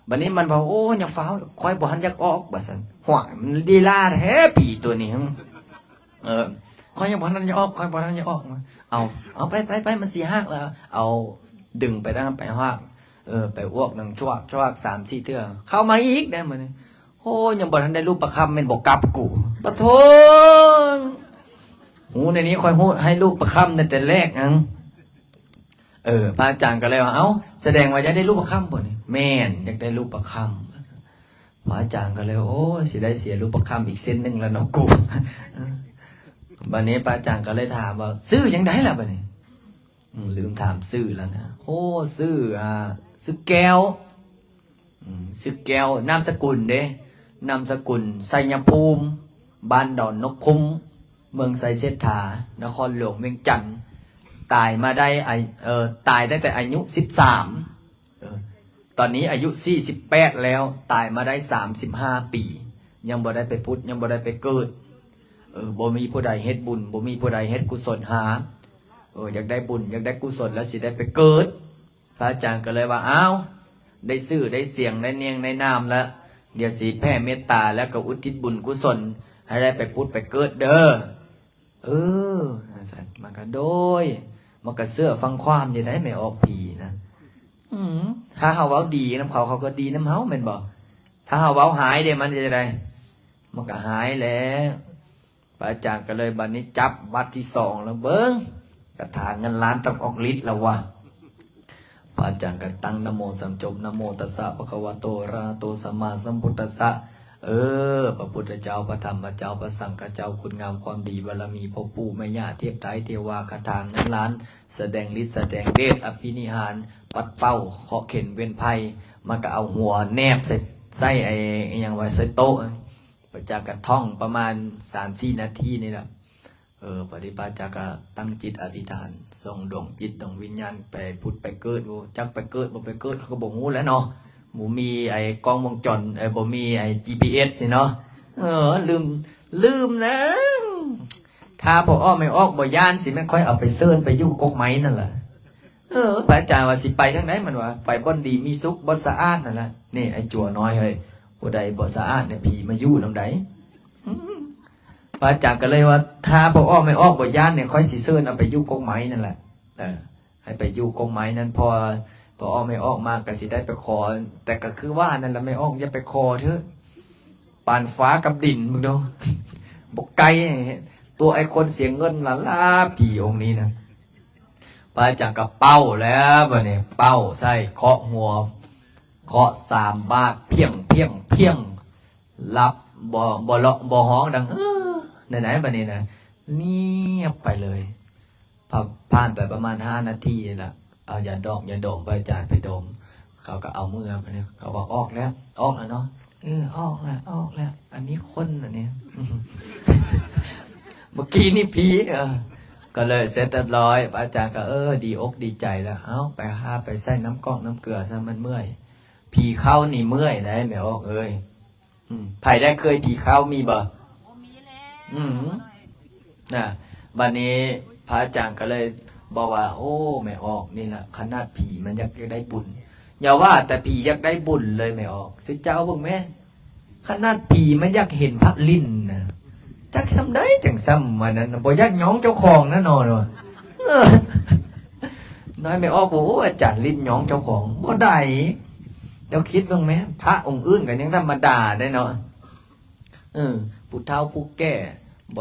บัดนี้มันบอกโอ้อย่าฟ้าวคอยบ่ทันอยากออกบัดซั่นหัวมันลีลาแท้ผีตัวนี้คอยยังบ่ทันอยากออกคอยบ่ทันอยากออกเอาไปมันสิฮักแล้วเอาดึงไปทางนั้นไปฮักไปอ้วกนึงชวก 3-4 เทื่อเข้ามาอีกได้มื้อนี้โอ้ยังบ่ทันได้รูปประคำแม่นบ่กลับกูปะโถหูในนี้คอยฮู้ให้ลูกประคำตั้งแต่แรกนังพระอาจารย์ก็เลยว่าแสดงว่าอยากได้รูปประคำบ่นี่แม่นอยากได้รูปประคำพระอาจารย์ก็เลยโอ้สิได้เสียรูปประคำอีกเส้นนึงแล้วเนาะกูบัดนี้พระอาจารย์ก็เลยถามว่าซื้อยังไงล่ะบัดนี้ลืมถามซื้อแล้วนะโอ้ซื้อแก้วซื้อแก้วนามสกุลเด้นามสกุลไสยภูมิบ้านดอนนกคุ้มเมืองไสเสถานครหลวงเวียงจันทร์ตายมาได้ตายตั้งแต่อายุ13ตอนนี้อายุ48แล้วตายมาได้35ปียังบ่ได้ไปพุทธยังบ่ได้ไปเกิดบ่มีผู้ใดเฮ็ดบุญบ่มีผู้ใดเฮ็ดกุศลหาอยากได้บุญอยากได้กุศลแล้วสิได้ไปเกิดพระอาจารย์ก็เลยว่าได้ชื่อได้เสียงได้เนียงได้นามแล้วเดี๋ยวสิแผ่เมตตาแล้วก็อุทิศบุญกุศลให้ได้ไปพุทธไปเกิดเด้อมันก็โดยมันก็เสื้อฟังความอยู่ได้ไม่ออกผีนะถ้าเฮาเว้าดีน้ำเขาก็ดีน้ำเฮาแม่นบ่ถ้าเฮาเว้าหายเดี๋ยวมันจะได้มันก็หายแล้วพระอาจารย์ก็เลยบัดนี้จับบัตรที่2แล้วเบิ่งกระถางเงินล้านต้องออกฤทธิ์แล้ววะพระอาจารย์ก็ตั้งนะโมสัมจบนะโมตัสสะภะคะวะโตอะระหะโตสัมมาสัมพุทธัสสะพระพุทธเจ้าพระธรรมเจ้าพระสังฆเจ้าคุณงามความดีบารมีพ่อปู่แม่ย่าเทพไตรเทวาคาถาเงินล้านแสดงฤทธิ์แสดงเดชอภินิหารปัดเป้าเคาะเข็นเว้นภัยมันก็เอาหัวแนบใส่ไอ้ยังไว้ใส่โต๊ะพระเจ้าก็ท่องประมาณ 3-4 นาทีนี่แหละปฏิบัติจาก็ตั้งจิตอธิษฐานส่งดวงจิตดวงวิญญาณไปพุทธไปเกิดจักไปเกิดบ่ไปเกิดเขาก็บ่ฮู้แล้วเนาะบ่มีไอ้กล้องวงจรบ่มีไอ้ GPS สิเนาะลืมนะถ้าบ่ไม่ออกบ่ย่านสิมันค่อยเอาไปเซิร์นไปอยู่กกไม้นั่นแหละพระอาจารย์ว่าสิไปทางไหนมันว่าไปบ่อนดีมีสุขบ่สะอาดนั่นแหละนี่ไอ้จั่วน้อยเฮ้ยผู้ใดบ่สะอาดเนี่ยผีมาอยู่นำใดพระอาจารย์ก็เลยว่าถ้าบ่ไม่ออกบ่ย่านเนี่ยค่อยสิเซิร์นเอาไปอยู่กกไม้นั่นแหละให้ไปอยู่กกไม้นั้นพอไม่ออกมาก็สิได้ไปขอแต่ก็คือว่านั่นแหละไม่ออกอย่าไปขอเถอะปานฟ้ากับดินมึงดูบกไก่ต ตัวไอ้คนเสียเงินล่ะผีองค์นี้นะพระอาจารย์ก็เป้าแล้วบัดนี้เป้าใส่เคาะหัวเคาะ3 บาทเพียงเพียงเพียงรับบ่เลาะบ่ฮ้องดังไหนบัดนี้นะเงียบไปเลยผ่านไปประมาณ5 นาทีละเอายาดมพระอาจารย์ไปดมเขาก็เอามือไปเนี่ยเขาบอกออกแล้วเนาะออกแล้วอันนี้คนอันนี้ เมื่อกี้นี่ผีก็เลยเสร็จเรียบร้อยอาจารย์ก็ดีอกดีใจแล้วเอาไปใส่น้ำก๊อกน้ำเกลือซะมันเมื่อยผีเข้านี่เมื่อยได้ไหมออกไผ่ได้เคยผีเข้ามีบ่น่ะวันนี้พระอาจารย์ก็เลยบอกว่าโอ้ไม่ออกนี่แหละขนาดผีมันอยากได้บุญอย่าว่าแต่ผีอยากได้บุญเลยไม่ออกสิเจ้าบอกแม่ขนาดผีมันอยากเห็นพระลิ้นนะจักทำได้จังซ้ำมันนั้นบ่อยากย้องเจ้าของแน่นอนว่ะน้อยไม่ออกโอ้อาจารย์ลิ้นย้องเจ้าของบ่ได้เจ้าคิดบ้างไหมพระองค์อื่นกันยังธรรมดาได้เนาะผู้เฒ่าผู้แก่บ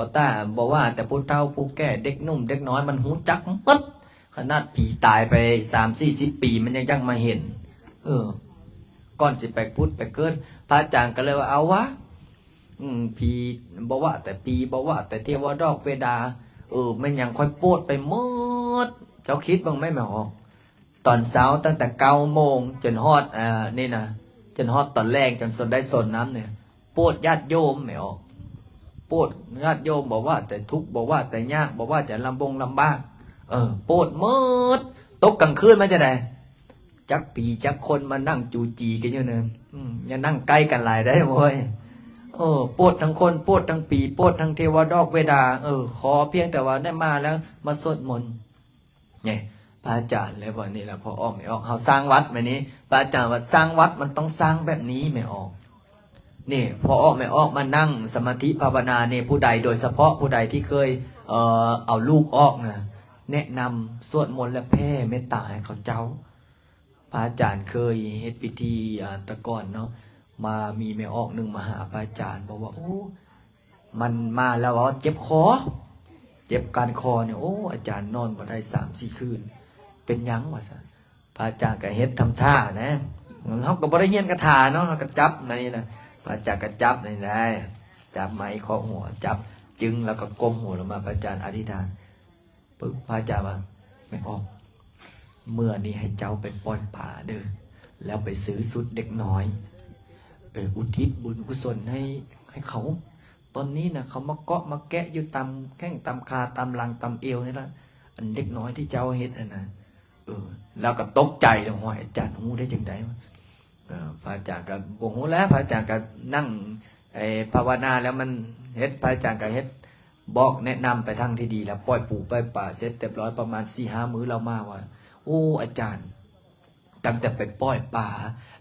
อกว่าแต่ผู้เฒ่าผู้แก่เด็กนุ่มเด็กน้อยมันหูจักมัดขนาดผีตายไป30-40 ปีมันยังมาเห็นก่อนสิไปพุทธไปเกินพระอาจารย์ก็เลยว่าเอาวะผีบอกว่าแต่ปีบอกว่าแต่เทวดอกเวดามันยังค่อยโปดไปหมดเจ้าคิดบ้างไหมแม่ออกตอนเช้าตั้งแต่9 โมงจนฮอดนี่นะจนฮอดตอนแรงจนสนได้สนน้ำเนี่ยโปดญาติโยมแม่ออกโปดญาติโยมบอกว่าแต่ทุกข์บอกว่าแต่ยากบอกว่าจะลำบากโปดหมดตกกลางคืนมันจะไหนจักปีจักคนมานั่งจูจีกันอยู่เนี่ยอย่านั่งใกล้กันหลายได้โว้ยโปดทั้งคนโปดทั้งปีโปดทั้งเทวดอกเวดาขอเพียงแต่ว่าได้มาแล้วมาสวดมนต์เนี่ยพระอาจารย์เลยบอกนี่แหละพอออกไม่ออกเขาสร้างวัดแบบนี้พระอาจารย์ว่าสร้างวัดมันต้องสร้างแบบนี้ไม่ออกนี่พอออกไม่ออกมานั่งสมาธิภาวนาเนี่ยผู้ใดโดยเฉพาะผู้ใดที่เคยเอาลูกออกนะแนะนำสวดมนต์และแผ่เมตตาให้เขาเจ้าพระอาจารย์เคยเฮ็ดพิธีตะก่อนเนาะมามีแม่ออกหนึ่งมาหาพระอาจารย์บอกว่าโอ้มันมาแล้วว่าเจ็บคอเจ็บการคอเนี่ยโอ้อาจารย์นอนบ่ได้3-4 คืนเป็นยังวะซะพระอาจารย์ก็เฮ็ดทำท่านะเขาก็บ่ได้เฮียนคาถาเนาะก็จับในนะพระอาจารย์ก็จับในได้จับไม้เคาะหัวจับจึงแล้วก็ก้มหัวลงมาพระอาจารย์อธิษฐานปึ๊บพระอาจารย์ว่าไม่ออกเมื่อนี้ให้เจ้าไปปล่อยป่าเด้อแล้วไปซื้อสุดเด็กน้อยอุทิศบุญกุศลให้เขาตอนนี้นะเขามาเกาะมาแกะอยู่ตามแข้งตามขาตามหลังตามเอวนี่ละอันเด็กน้อยที่เจ้าเฮ็ดนะแล้วก็ตกใจเลยว่าอาจารย์หูได้จังไดพระอาจารย์ก็บ่ฮู้แล้วพระอาจารย์ก็นั่งภาวนาแล้วมันเฮ็ดพระอาจารย์ก็เฮ็ดบอกแนะนำไปทางที่ดีแล้วปล่อยปู่ปล่อยป่าเสร็จเรียบร้อยประมาณ 4-5 มื้อเรามาว่าโอ้อาจารย์ตั้งแต่ไปปล่อยป่า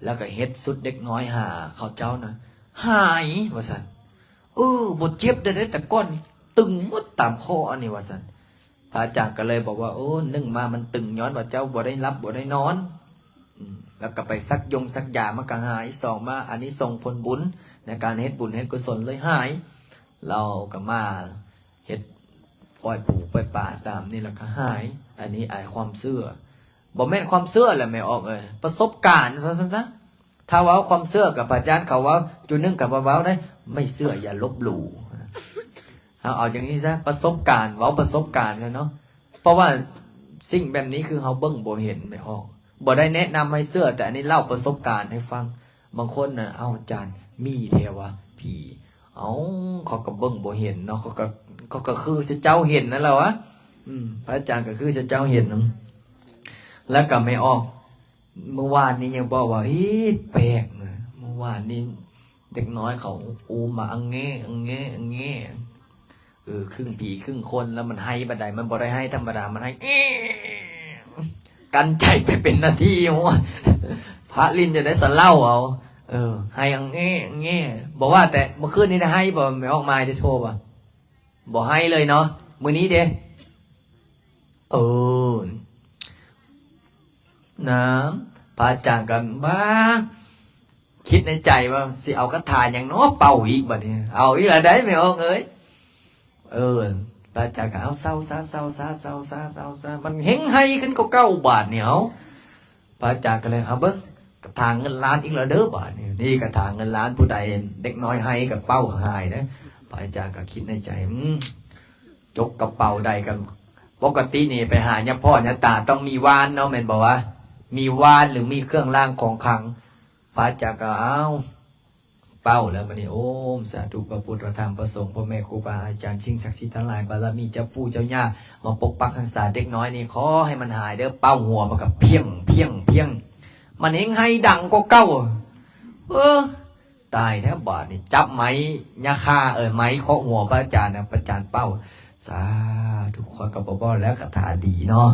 แล้วก็เฮ็ดสุดเด็กน้อยหาเขาเจ้านะหายว่าซั่นบ่เจ็บได้แต่ก้อนตึงหมดตามคออันนี้ว่าซั่นพระอาจารย์ก็เลยบอกว่านึ่งมามันตึงย้อนว่าเจ้าบ่ได้รับบ่ได้นอนแล้วก็ไปซักยามันก็หาย2มาอันนี้ส่งผลบุญในการเฮ็ดบุญเฮ็ดกุศลเลยหายเราก็มาเฮ็ดปล่อยปู่ปล่อยป่าตามนี่แล้วก็หายอันนี้ความเชื่อบ่แม่นความเชื่อแหละไม่ออกประสบการณ์ซะซะถ้าว่าความเชื่อกับพระอาจารย์เขาว่าจุดนึงกับว่าได้ไม่เชื่ออย่าลบหลู่เอาอย่างนี้ซะประสบการณ์เว้าประสบการณ์เนาะเพราะว่าสิ่งแบบนี้คือเฮาเบิ่งบ่เห็นไม่ออกบ่ได้แนะนำให้เชื่อแต่อันนี้เล่าประสบการณ์ให้ฟังบางคนน่ะอาจารย์มีเทวะผีเขาก็เบิ่งบ่เห็นเนาะเขาก็คือเจ้าเห็นนั่นแหละวะพระอาจารย์ก็คือเจ้าเห็นนะแล้วก็ไม่ออกเมื่อวานนี้ยังบอกว่าแปลกนะเมื่อวานนี้เด็กน้อยเขามาอังเง่ครึ่งผีครึ่งคนแล้วมันให้บันไดมันบ่ได้ให้ธรรมดามันให้กันใจไปเป็นนาทีว่าพระลินจะได้สะเล่าเอาให้อังเง่บอกว่าแต่เมื่อคืนนี้ได้ให้บ่ไม่ออกมาได้โทรป่ะบอกให้เลยเนาะมื้อนี้เด้น้ำพระอาจารย์กันบ้าคิดในใจว่าสิเอาคาถาอย่างน้อเป่าอีกบัดนี้เอาอีกละได้ไม่ออก พระอาจารย์ก็เอาเศร้าซามันเฮงให้ขึ้นก็9 บาทเนี่ยเอาพระอาจารย์ก็เลยเอาเบิ้งกระถางเงินล้านอีกแล้วเด้อบาทนี่กระถางเงินล้านผู้ใดเด็กน้อยให้กับเป้าหายนะพระอาจารย์ก็คิดในใจจกกระเป๋าใดกันปกตินี่ไปหาญาพ่อญาตาต้องมีว่านเนาะแม่นบอกว่ามีว่านหรือมีเครื่องรางของขลังพระอาจารย์ก็เอาเป้าแล้วมันนี่โอ้มสาธุพระพุทธพระธรรมพระสงฆ์พ่อแม่ครูบาอาจารย์สิ่งศักดิ์สิทธิ์ทั้งหลายบารมีเจ้าปู่เจ้าย่ามาปกปักรักษาเด็กน้อยนี่ขอให้มันหายเด้อเป้าหัวมันกับเพียงมันเองให้ดังก็เก้าตายแท้บาทนี่จับไม้ยาคาไม้เคาะหัวพระอาจารย์นะพระอาจารย์เป้าสาธุคนกับบ่บ่แล้วคาถาดีเนาะ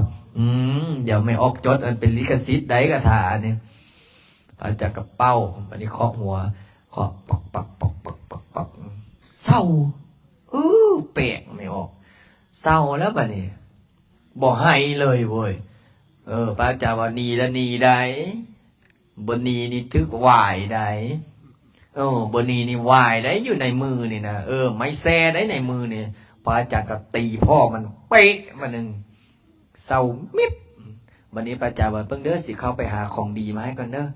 เดี๋ยวไม่ออกจดมันเป็นลิขสิทธิ์ได้คาถาเนี่ยพระอาจารย์กับเป้าวันนี้เคาะหัวเคาะปักเศร้าแปลกไม่ออกเศร้าแล้วบัดนี้บ่ให้เลยเว้ยพระอาจารย์ว่านีละนีได้บนนีนี่ทึกวายได้บนนีนี่วายได้อยู่ในมือนี่นะไม้แซ่ได้ในมือนี่พระอาจารย์ก็ตีพ่อมันเป๊ะมาหนึ่งเศร้ามิดวันนี้พระอาจารย์ว่าเพิ่งเด้อสิเข้าไปหาของดีมาให้กันเด้อ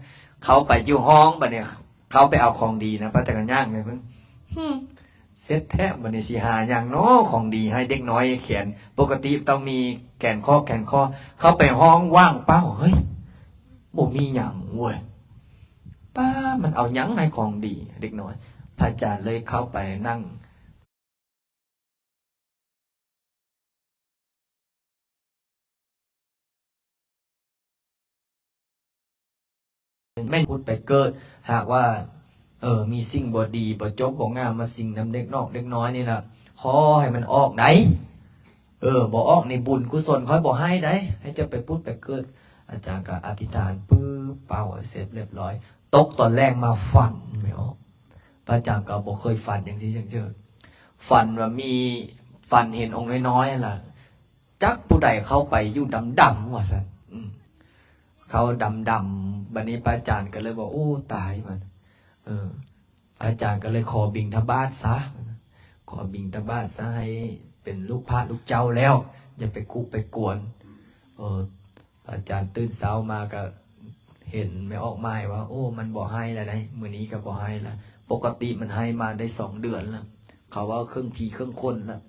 เขาไปอยู่ห้องบัดเนี่ยเขาไปเอาของดีนะพระอาจารย์ก็ย่างเลยเพิ่งเซ็ตแทบบัดนี้สิหาอย่างน้อของดีให้เด็กน้อยเขียนปกติต้องมีแขนข้อเข้าไปห้องว่างเป้าเฮ้ยบ่มีหยังเว้ยป้ามันเอาหยังให้ของดีเด็กน้อยพระอาจารย์เลยเข้าไปนั่งแม่นพูดไปเกิดหากว่ามีสิ่งบ่ดีบ่จบบ่งามมาสิ่งนำเด็กนอกเด็กน้อยนี่ล่ะขอให้มันออกได้บ่ออกในบุญกุศลค่อยบ่ให้ได้ให้จะไปพูดไปเกิดอาจารย์ก็อธิษฐานปื้อเป่าเสร็จเรียบร้อยตกตอนแรกมาฝันไม่ออกพระอาจารย์ก็บ่เคยฝันอย่างนี้จังเจอฝันว่ามีฝันเห็นองค์น้อยๆล่ะจักผู้ใดเข้าไปอยู่ดำๆว่าซั่นเขาดำบัดนี้พระอาจารย์ก็เลยบอกโอ้ตายมันพระอาจารย์ก็เลยขอบิณฑบาตซะขอบิณฑบาตซะให้เป็นลูกพระลูกเจ้าแล้วอย่าไปกุไปกวนอาจารย์ตื่นเช้ามาก็เห็นไม่ออกมาว่าโอ้มันบ่ให้แล้วนะมื้อนี้ก็บ่ให้แล้วปกติมันให้มาได้2 เดือนแล้วเขาว่าเครื่องผีเครื่องคนแล้ว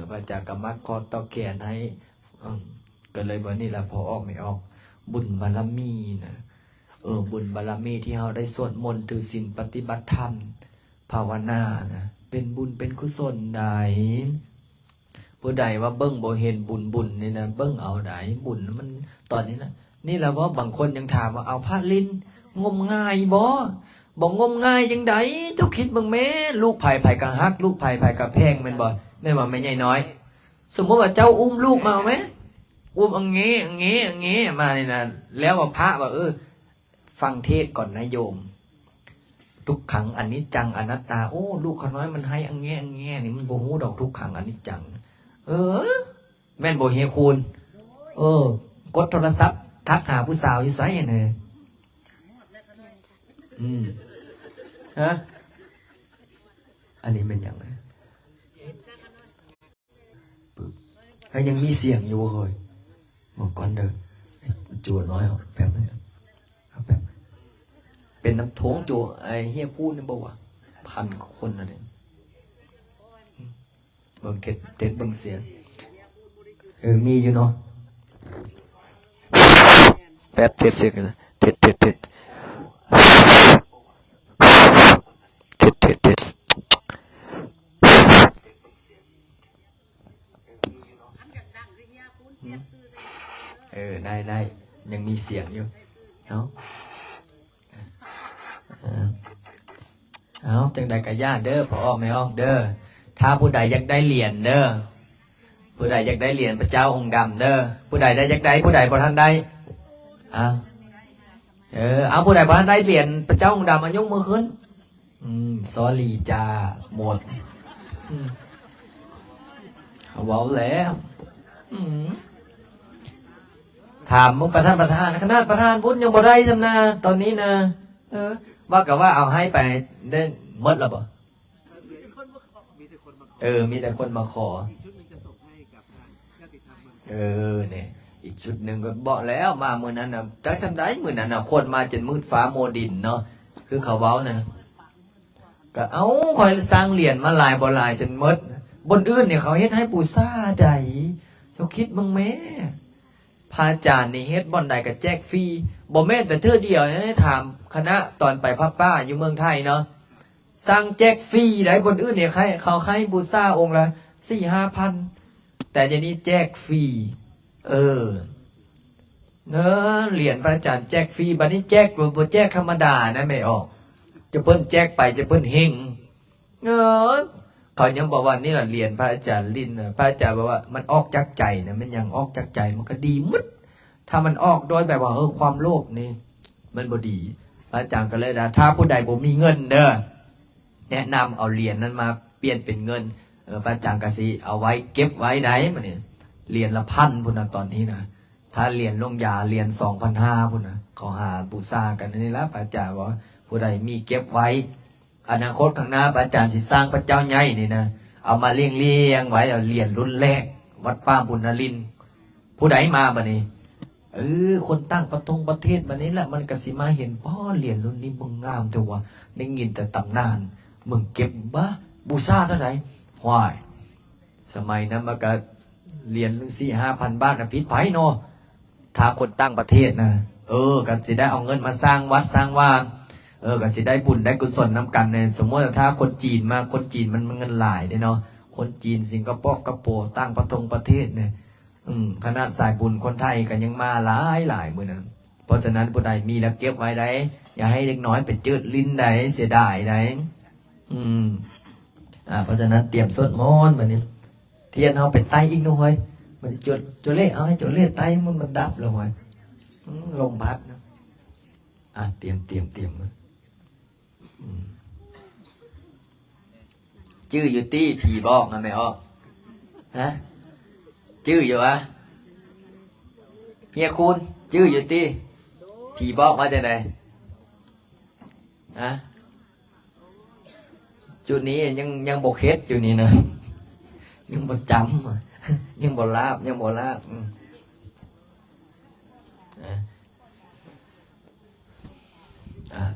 พระอาจารย์ก็มักคอต่อแขนให้ก็เลยว่านี่ล่ะพอออกไม่ออกบุญบารมีนะบุญบารมีที่เราได้สวดมนต์ถือศีลปฏิบัติธรรมภาวนานะเป็นบุญเป็นกุศลใดผู้ใดว่าเบิ้งบ่เห็นบุญนี่นะเบิ้งเอาไหนบุญมันตอนนี้นะนี่แหละว่าบางคนยังถามว่าเอาพระลิ้นงมง่ายบ่งมง่ายยังไดเจ้าคิดเบิ่งแม่ลูกไผ่กะฮักลูกไผ่กะแพงแม่นบ่แม่ว่าแม่ใหญ่น้อยสมมติว่าเจ้าอุ้มลูกมาไหมอุ้มอังเงี้มานี่นะแล้วว่าพระว่าฟังเทศก่อนนะโยมทุกขังอนิจจังอนัตตาโอ้ลูกเขาน้อยมันให้อังเงี้นี่มันบ่ฮู้ดอกทุกขังอนิจจังแม่นบ่เฮคูณกดโทรศัพท์ทักหาผู้สาวอยู่ไสเนี่ยฮะอันนี้เป็นอย่างไรยังมีเสียงอยู่เฮ้ยบอกก่อนเด้อจั่วน้อยเอาแป๊บนึงเอาแป๊บเป็นน้ำโถงจั่วไอ้เฮียพูดนี่บอกว่า1,000 กว่าคนนะเนี่ยเบิ่งเท็ดเบิ่งเสียงมีอยู่เนาะแป๊บเท็ดเสียงนะเท็ดได้ยังมีเสียงอยู่เนาะเอาจังใดกะย่าเด้อพอไม่ออกเด้อถ้าผู้ใดอยากได้เหรียญเด้อผู้ใดอยากได้เหรียญพระเจ้าองค์ดำเด้อผู้ใดได้อยากได้ผู้ใดบ่ทันได้เอาผู้ใดบ่ทันได้เหรียญพระเจ้าองค์ดำมายกมือขึ้นสอรี่จ้าหมดเอาเว้าแล้วถามมึงประธานคณะประธานพุทธยังบ่ได้จำนาตอนนี้นะว่ากับว่าเอาให้ไปได้หมดแล้วบ่มีแต่คนมาขอ เนี่ยอีกชุดหนึ่งก็บอกแล้วมาเมื่อนั้นนะจักสันได้เมื่อนั้นนะคนมาจนมืดฟ้าโมดินเนาะคือเขาเว้านะก็เอาคอยสร้างเหรียญมาลายบ่ลายจนมดบนอื่นเนี่ยเขาเฮ็ดให้ปูซ่าใดเจ้าคิดมึงแม่พระอาจารย์นี่เฮ็ดบ่อนใดก็แจกฟรีบ่แม่นแต่เธอเดียวนะถามคณะตอนไปพับป้าอยู่เมืองไทยเนาะสร้างแจกฟรีได้บนอื่นเนี่ยเขาให้บูซ่าองค์ละ 4-5 พันแต่อย่างนี้แจกฟรีเนอะเหรียญพระอาจารย์แจกฟรีบัดนี้แจกบ่แจกธรรมดานะไม่ออกจะเพิ่นแจกไปจะเพิ่นเฮงเขายังบอกว่านี่แหละเหรียญพระอาจารย์ลิ้นนะพระอาจารย์บอกว่ามันออกจากใจนะมันยังออกจากใจมันก็ดีมึดถ้ามันออกโดยแบบว่าความโลภนี่มันบ่ดีพระอาจารย์ก็เลยนะถ้าผู้ใดบ่มีเงินเด้อแนะนำเอาเหรียญนั้นมาเปลี่ยนเป็นเงินพระอาจารย์ก็สิเอาไว้เก็บไว้ไหนมันเนี่ยเหรียญละ1,000พุ่นนะตอนนี้นะถ้าเหรียญลงยาเหรียญ2,500พุ่นนะเขาหาบูชากันนี่ละพระอาจารย์บอกผู้ใดมีเก็บไว้อนาคตข้างหน้าพระอาจารย์สิสร้างพระเจ้าใหญ่นี่นะเอามาเลี้ยงไว้เอาเหรียญรุ่นแรกวัดป้าบุญนรินทร์ผู้ใดมาบัดนี้คนตั้งประเทศบัดนี้แหละมันก็สิมาเห็นพ่อเหรียญรุ่นนี้มึงงามแต่ว่าได้ยินแต่ตำนานมึงเก็บบ้าบูชาเท่าไหร่ว้ายสมัยนั้นมันก็เหรียญ4-5 พันบาทนะพิษไผ่เนาะถ้าคนตั้งประเทศนะก็สิได้เอาเงินมาสร้างวัดสร้างว่าก็สิได้บุญได้กุศลนำกันเนี่ยสมมติถ้าคนจีนมาคนจีนมันเงินหลายเนาะคนจีนสิงคโปร์ตั้งประเทศเนี่ยคณะสายบุญคนไทยกันยังมาหลายมือนั้นเพราะฉะนั้นผู้ใดมีแล้วเก็บไว้ได้อย่าให้เล็กน้อยไปจืดลิ้นได้เสียดายได้เพราะฉะนั้นเตรียมสวดมนต์แบบนี้เทียนเอาไปไต่อีกหน่อยมันจุดเล่เอาให้จุดเล่ไต่มันดับลงไปลมพัดนะเตรียมชื่ออยู่ตี้ผีบอกนะไม่ออกฮะชื่ออยู่วะเฮียคุณชื่ออยู่ตี้ผีบอกว่าจะไหนจุดนี้ยังบกเฮ็ดจุดนี้นะยังบกจำยังบกลาบ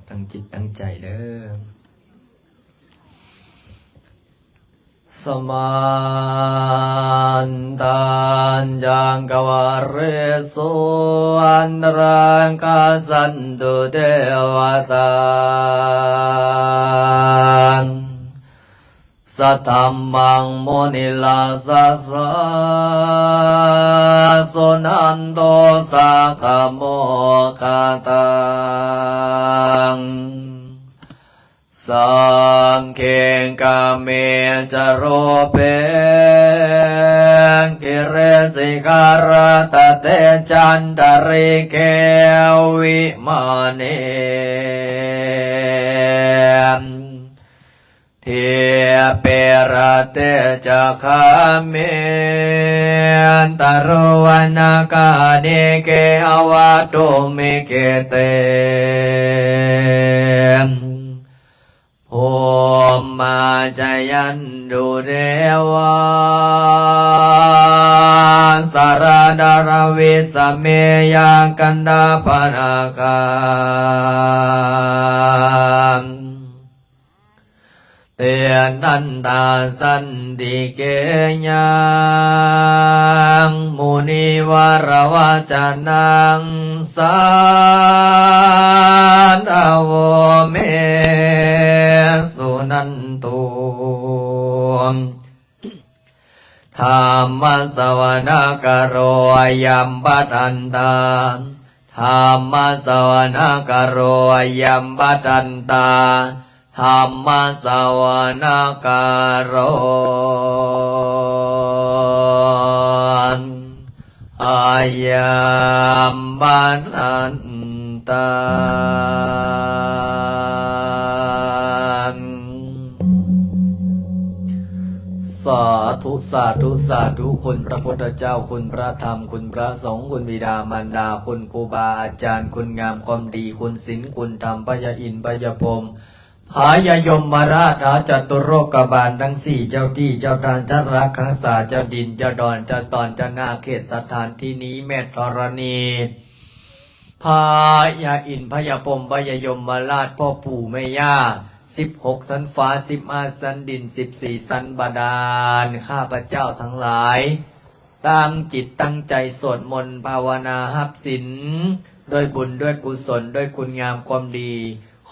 ตั้งจิตตั้งใจเด้อสมานตัญญังกวาเรสุอันตรังคาสันตุเทวตาสัทธัมมังโมนิลาสัสสะสุนันโตสักขโมคาตังสังเฆกาเมจโรเปกิเรสิการตะเตจันตริเกวิมาเนเทเประเตจะคาเมตโรวนาคาเนเกอวะโตเมเกเตโอมมาจายันดุเดวาสารดารวิสเมยังกันดาปนาคาเตียนนันตาสันติเกยังมุนิวรวจนังสันอวเมสุนันตุธรรมสวนกโรยัมปัตันตาธรรมสวนกโรยัมปัตันตาธรรมสวนกโรอายัมปัตันตาสาธุสาธุสาธุคุณพระพุทธเจ้าคุณพระธรรมคุณพระสงฆ์คุณบิดามารดาคุณครูบาอาจารย์คุณงามความดีคุณศีลคุณธรรมพยาอินทร์พยาพรหม พายยมมาราชาจตุโรกบาลทั้งสี่เจ้าที่เจ้าทานเจ้ารักขังษาเจ้าดินเจ้าดอนเจ้าตอนเจ้านาเขตสถานที่นี้แม่ธรณีพายาอินพยาพรหมพยายมมาราชพ่อปู่แม่ย่า16 สันฟ้า15 สันดิน14 สันบาดาลข้าพเจ้าทั้งหลายตั้งจิตตั้งใจสวดมนต์ภาวนาหับศีลด้วยบุญด้วยกุศลด้วยคุณงามความดี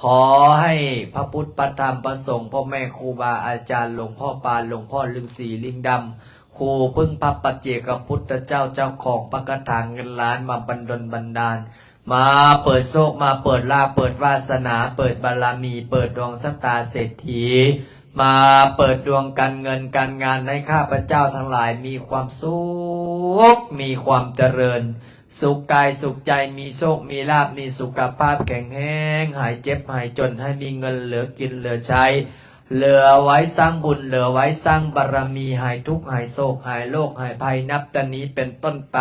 ขอให้พระพุทธพระธรรมพระสงฆ์พ่อแม่ครูบาอาจารย์หลวงพ่อปานหลวงพ่อฤาษีลิงดำครูพึ่งพระปัจเจกพุทธเจ้าเจ้าของพระกฐางเงินล้านมาบันดลบันดาลมาเปิดโชคมาเปิดลาภเปิดวาสนาเปิดบารมีเปิดดวงสตาเศรษฐีมาเปิดดวงการเงินการงานให้ข้าพเจ้าทั้งหลายมีความสุขมีความเจริญสุขกายสุขใจมีโชคมีลาภมีสุขภาพแข็งแรงหายเจ็บหายจนให้มีเงินเหลือกินเหลือใช้เหลือไว้สร้างบุญเหลือไว้สร้างบารมีหายทุกข์หายโศกหายโรคหายภัยนับแต่นี้เป็นต้นไป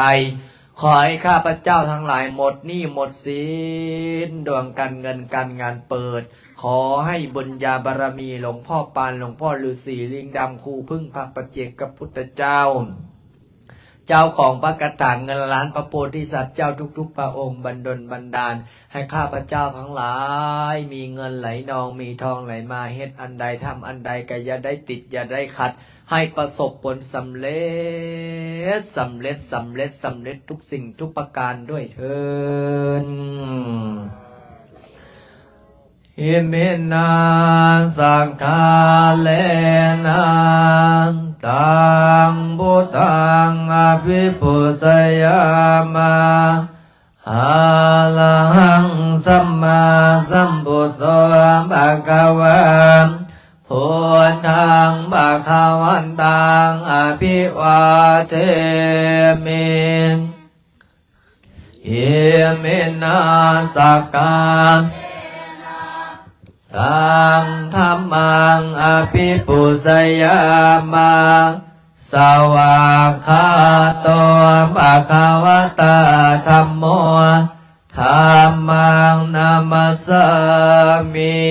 ขอให้ข้าพเจ้าทั้งหลายหมดหนี้หมดสินดวงการเงินการงานเปิดขอให้บุญญาบารมีหลวงพ่อปานหลวงพ่อฤาษีลิงดำครูพึ่งพระปัจเจกพุทธเจ้าเจ้าของพระกฐางเงินล้านพระโพธิสัตว์เจ้าทุกๆพระองค์บันดลบันดาลให้ข้าพเจ้าทั้งหลายมีเงินไหลนองมีทองไหลมาเฮ็ดอันใดทำอันใดก็อย่าได้ติดอย่าได้ขัดให้ประสบผลสำเร็จสำเร็จสำเร็จสำเร็จทุกสิ่งทุกประการด้วยเถิดอิมินาสังฆาเลนะตังพุทธังอภิปุสยามาอะระหังสัมมาสัมพุทโธภะคะวะพุทธังภะคะวันตังอภิวาเทมิอิมินาสักกาตังธัมมังอภิปุสยามาสวากขาโตภะคะวะตาธัมโมธัมมังนามัสสามิ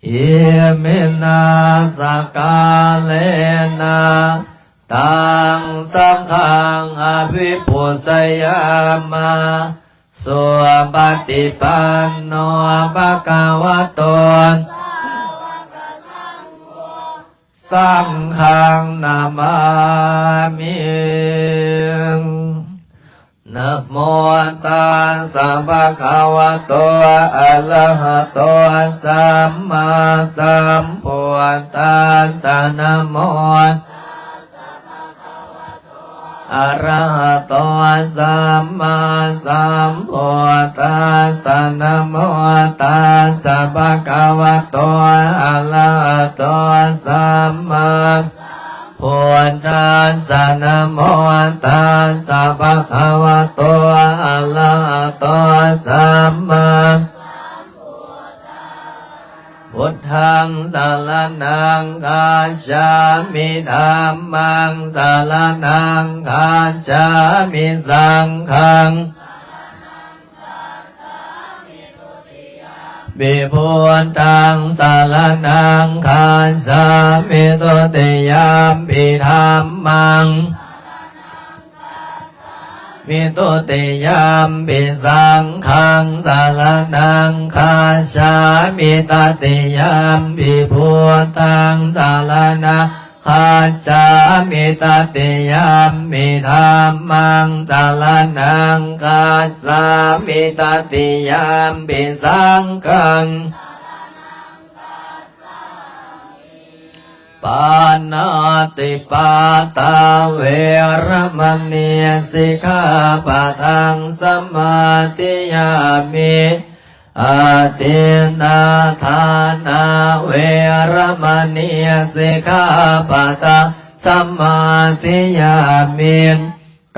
อิมินาสกาเลนะตังสังฆังอภิปุสยามาสุปฏิปันโนภะคะวะโตสังฆังนามามินะโมตัสสะภะคะวะโตอะระหะโตสัมมาสัมพุทธัสสะนะโมอะระหะโตสัมมาสัมพุทธัสสะนะโมตัสสะภะคะวะโตอะระหะโตสัมมาพุทธัสสะนะโมตัสสะภะคะวะโตอะระหะโตสัมมาพุทธังสรณังคัจฉามิธัมมังสรณังคัจฉามิสังฆังวิพุทธังสรณังคัจฉามิตุติยามปิธัมมังมิตุติยามปิสังฆังสรณังคัจฉามิตติยามปิพุทธังสรณังคัจฉามิตติยามปิธัมมังสรณังคัจฉามิตติยามปิสังฆังปานาติปาตาเวรมณีสิกขาปะทังสมาธิยามิอาทินนาทานาเวรมณีสิกขาปะทังสมาธิยามิ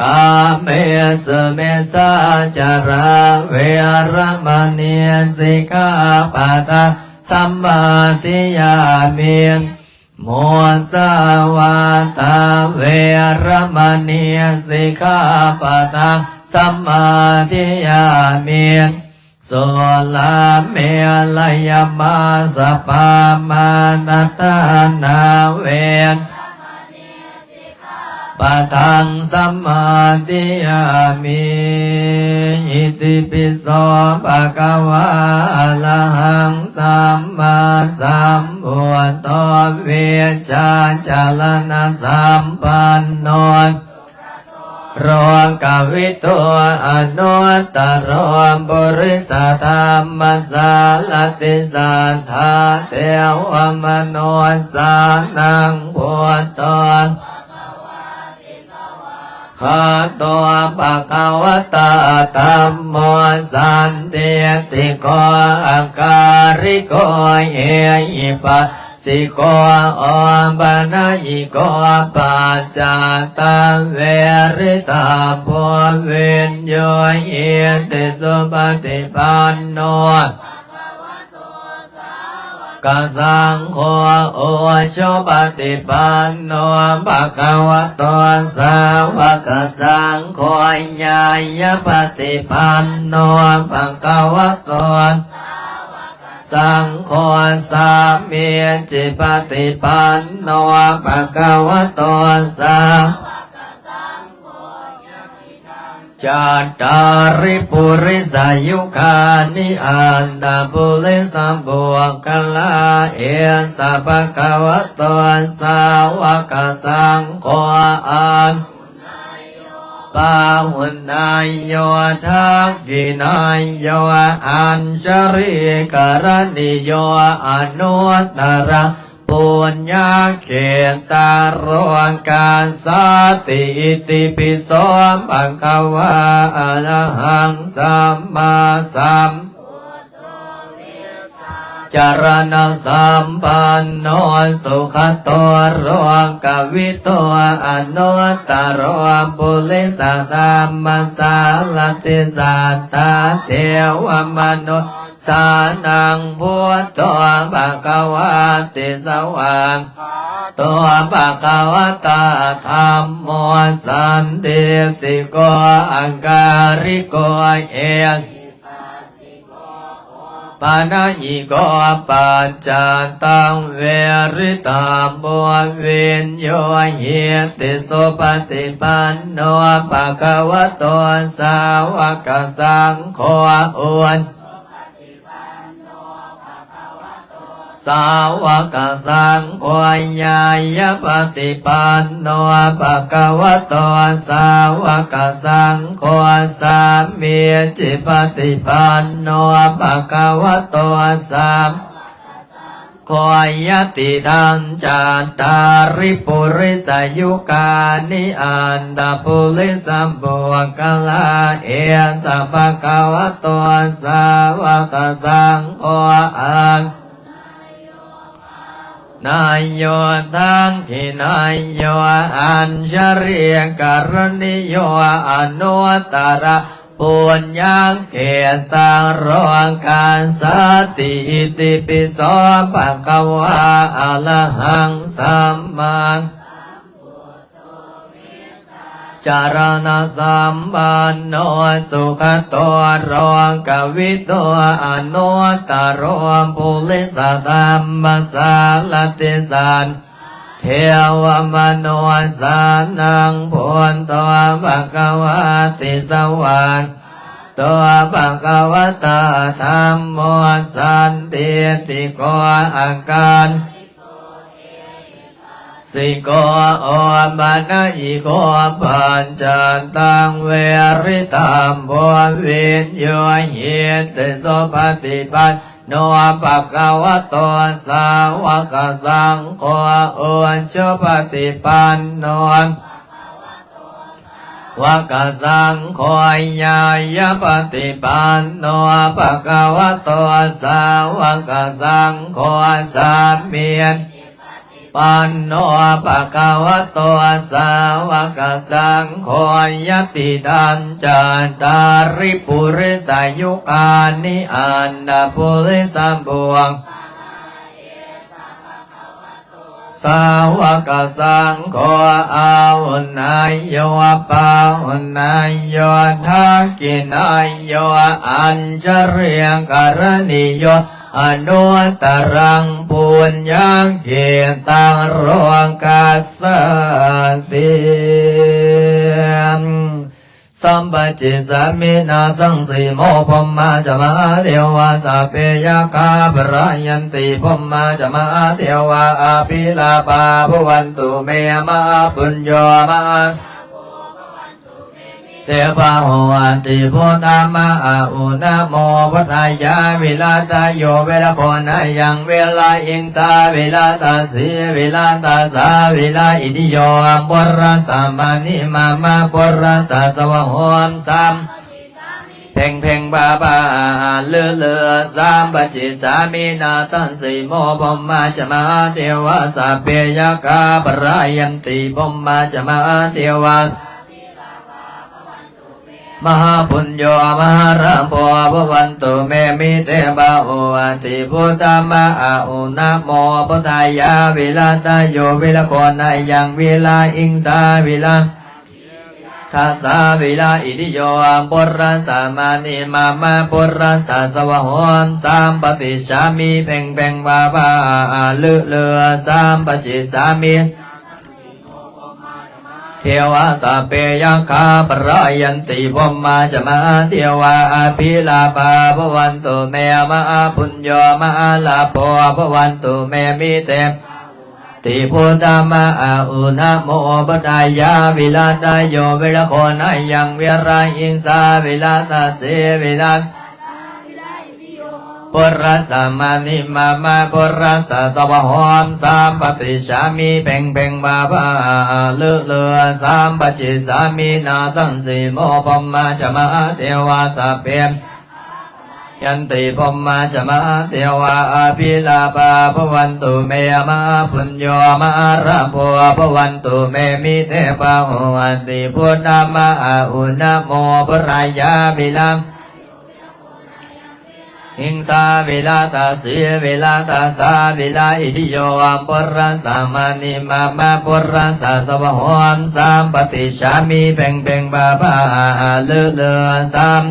กาเมสเมสาจาราเวรมณีสิกขาปะทังสมาธิยามิโมสาวาตาเวรมณีสิกขาปะทังสัมมาทิยามิสุ สุลาเมลยมาสปามานัตนาเวนปะทังสัมมาทิยามิอิติปิโสภะคะวะอะระหังสัมมาสัมพุทโธเวชชาจารณะสัมปันโนโรกวิโตอนุตตรบุริสธรรมสารติสัทธาเทวมโนสานังพุทโธข้าตัวปะคะวะตาธัมโมสันติติโกอาการิโกเอหิปัสสิโกอปนะยิโกปัจจตังเวริตาภเวนโยเอติสุปฏิปันโนกัสสังโฆโอชปฏิปันโนภะคะวะโตสาวกสังโฆญาญปฏิปันโนภะคะวะโตสังโฆสามีจิปฏิปันโนภะคะวะโตสาวจัตตาริปุริสายุคานิอันตปุริสัมบุคลาเอสะภะคะวะโตสาวกสังโฆอันปาหุนายโยทักขินายโยอัญชริกรณิโยอนุตตระปุญญาเขตารวการสาติอิติปิโสภะคะวะอะระหังสัมมาสัมจารณะสัมปันโนสุขโตโรกวิโตอนุตตรปุริสธรรมสารติสัตตาเทวมนุษย์สานังพุทโธภะคะวะติสวังตัวภะคะวะตาธัมโมสันติติโกอังการิโกเอปานายิโกปัจจตังเวริตาบุเวนโยหิติสุปฏิปันโนภะคะวะโตสาวกสังโฆอุนสาวกสังโฆญาญปฏิปันโนภะคะวะโตสาวกสังโฆสามีจิปฏิปันโนภะคะวะโตสามโฆยติทังจัตตาริปุริสายุคานิอันตปุริสัมบุคลาเอสะภะคะวะโตสาวกสังโฆอังนายโยทังขินายโยอัญชริกรณิโยอนุตตระปุญญาเขตังโรการสติอิติปิโสภะคะวะอะระหังสัมมาจารณะสัมปันโนสุขโตโรกวิโตอนุตตรปุริสธรรมสารติสันเทวมโนสานังพุทโธภะคะวะติสวังตัวภะคะวะตาธัมโมสันติติโกอาการสิโกโอบานะยิโกปัญจตังเวริตามโพวิญโยหิติโสปฏิปันโนภะคะวะโตสาวกสังโฆอุชปฏิปันโนวะกสังโฆญาญปฏิปันโนภะคะวะโตสาวกสังโฆสามีปันโนภะคะวะโตสาวกสังโฆยติทันจัตตาริปุริสายุคานิอันดาปุริสัมบุงส สาวกสังโฆอาวุนายโยปาวุนายโยทักกินายโยอัญชเรียงการณิโยอนุตรังปุญญเกตังโรกัสสติสัมปจิสามินาสังสีโมพมมาจะมาเทวาสัพเพยคาปรายันติพมมาจะมาเทวาอาภิลาภาภวันตุเมมาปุญโยมาเทพาโหอันติพุทธามาอุณโมพุทธายาวิลาตโยเวลาโคนายังเวลาอิงสาเวลาตาสีเวลาตาสาเวลาอิติโยปุระสัมมานิมามาปุระสัสวะโหมสัมเพ่งเพ่งบาบาเลือเลือสามปจิสามีนาตันสีโมพมมาจะมาเทวาสัพเพยคาปรายันติพมมาจะมาเทวามหาปุญโญมหาราโภภวันตุเมมิเตบะโออันติพุทธามะอุณโมพุทธายาวิลาตโยวิลาโคนายังวิลาอิงสาวิลาทัสสาวิลาอิติโยปุระสามานิมามาปุระสาสวะโหนสามปฏิชามิเพ่งเพ่งบาบาเลือเลือสามปจิสามิเทวาสัพเพยคาปรายันติพมมาจะมาเทวาอภิลาภาภวันตุเมมาปุญโยมาลาโภภวันตุเมมิเตติพุทธามะอุณโมพุทธายาวิลาตโยเวลาโคนายังเวราอิงสาวิลาตเสวิลาปุระสัมมานิมามาปุระสัสวะโหมสามปฏิชามิเพ่งเพ่งบาบาเลือเลือสามปจิสามินาสังสีโมพมมาจะมาเทวาสัพเพยันติพมมาจะมาเทวาอภิลาภาภวันตุเมมาปุญโญมาราโภภวันตุเมมิเทปะโหอันติพุทธามะอุณโมปุรายาวิลาหิงสาเวลาตาสีเวลาตาสาเวลาอิติโยปุระสามานิมามาปุระสาสวะโหมสามปฏิชามิเพ่งเพ่งบาบาเลือเลือสาม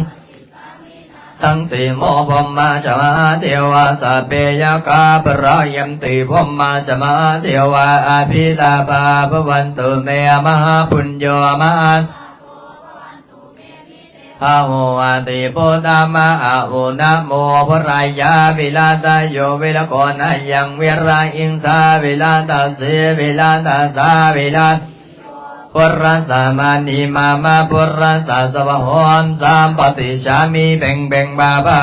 สังสีโมพมมาจะมาเทวาสัพเพยคาปรายันติพมมาจะมาเทวาอภิลาภาภวันตุเมมหาปุญโญมาพาโหอันติพุทธามะอุณโมพุรายาวิลาตโยวิลาโคนายังเวราอิงสาวิลาตเสวิลาตสาวิลาปุระสามานิมามาปุระสาสวะโหนสามปฏิชามิเพ่งเพ่งบาบา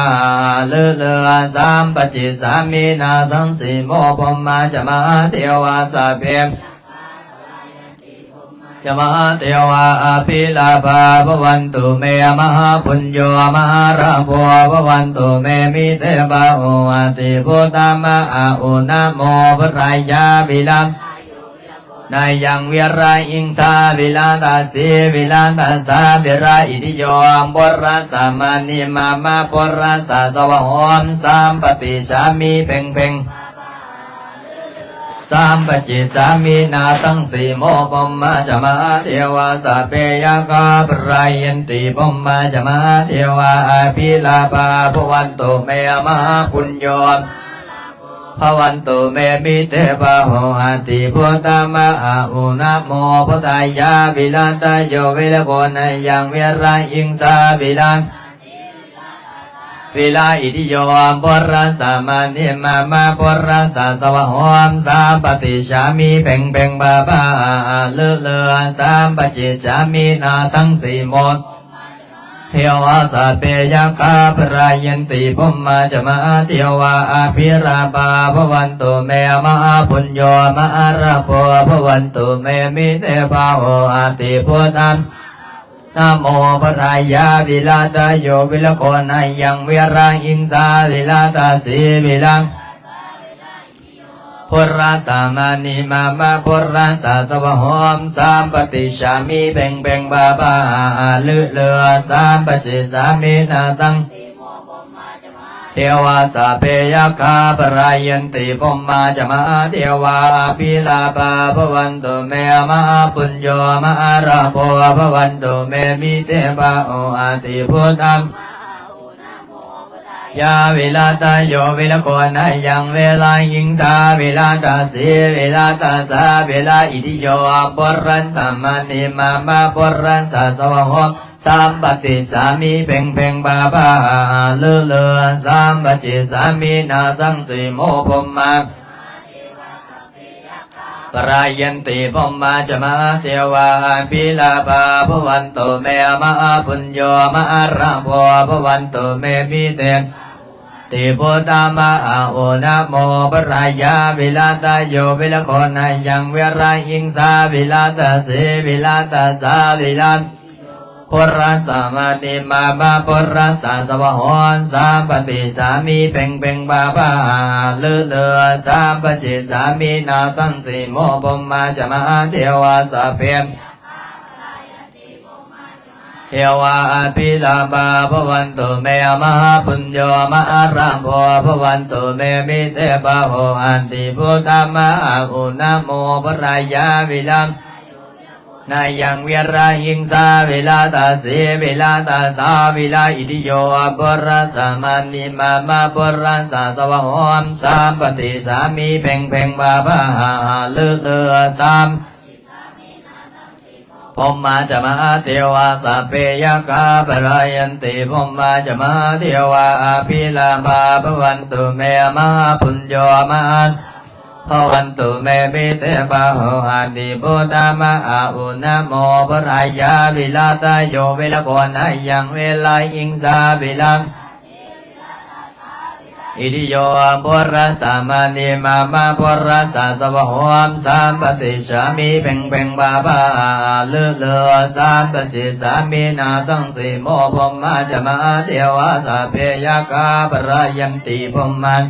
เลือเลือสามปจิสามินาสังสีโมพมมาจะมาเทวาสัพเพจะมาเทวาอภิลาภาภวันตุเมมหาปุญโญมหาราโภภวันตุเมมิเตบะโออันติพุทธามะอุณโมพุทธายาวิลานายังเวราอิงสาวิลาตาสีวิลาตาสาเวราอิติโยปุระสัมมานิมามาปุระสาสวะโหมสามปฏิชามิเพ่งเพ่งสามปจิสามินาสังสีโมพมมาจะมาเทวาสัพเพยคาปรายันติพมมาจะมาเทวาอภิลาภาภวันตุเมมหาปุญโญภวันตุเมมิเตปะโหอันติพุทธามะอุณโมพุทธายาวิลาตโยวิลาโกนายังเวราอิงสาวิลาวิลาอิติโยปุระสามานิมามาปุระสาสวะโหมสามปฏิชามิเพ่งเพ่งบาบาเลือเลือสามปจิชามินาสังสีโมเทวาสัพเพยคาปรายันติพมมาจะมาเทวาอภิราภาภวันตุเมมหาปุญโญมหาราโภภวันตุเมมิเตภาโหอันติพุทธัมนะโมปรายาวิลาตโยวิลาโคนายังเวราอิงสาวิลาตาสีวิลาปุระสามานิมามาปุระสาสวะโหมสามปฏิชามิเพ่งเพ่งบาบาเลือเลือสามปจิสามินาสังเท ทวาสะเพยคาปรายันติพมมาจะมาเทวาปิลาภาภวันตุเมมหาปุญโยมหาราโภภวันตุเมมิเตปะโออาติพุทธังยาเวลาตาโยเวลาโกนายังเวลาหิงสาเวลาตาสีเวลาตาสาเวลาอิติโยปรันสัมมานิมามาปรันสัสวะโหสัมปติสามีเพ่งเพ่งบาบาเลือเลือสัมปจิสามีนาสังสีโมพมมาปรายันติพมมาจะมาเทวาปิลาภาภวันตุเมมหาปุญโยมหาราโภภวันตุเมมิเตติพุทธามะโอนะโมปรายาวิลาตโยวิลโคนายังเวราหิงสาวิลาตสีวิลาตสาวิลาปุรัสสะมาติมาบาปุรัสสะสวะโหนสัมปติสามีเพ่งเพ่งบาบาเลือเลือสัมปจิสามีนาสังสีโมพมมาจะมาเทวาสะเพมเทวาปิลาภาภวันตุเมมหาปุญโยมหาราโภภวันตุเมมิเตปะโหอันติพุทธามะอุณโมปรายาวิลังนายังเวราหิงสาเวลาตาสีเวลาตาสาเวลาอิติโยปรัสสะมานิมามาปรัสสะสวะโหมสัมปติสามีเพ่งเพ่งบาบาเลือเลือสัมพมมาจะมาเทวาสัพเพยคาปรายันติพมมาจะมาเทวาปิลาภาภวันตุเมมหาปุญโยมหาภวันตุเมมิเตปะโหอันติพุทธามะอุณโมปรายาวิลาตโยวิลโกนายังเวลาหิงสาวิลังอิติโยปุรัสสะมานิมามาปุรัสสะสวะโหมสัมปติสามีเพ่งเพ่งบาบาเลือเลือสัมปจิสามีนาสังสีโมพมมาจะมาเทวาสัพเพยคาปรายันติพมมัน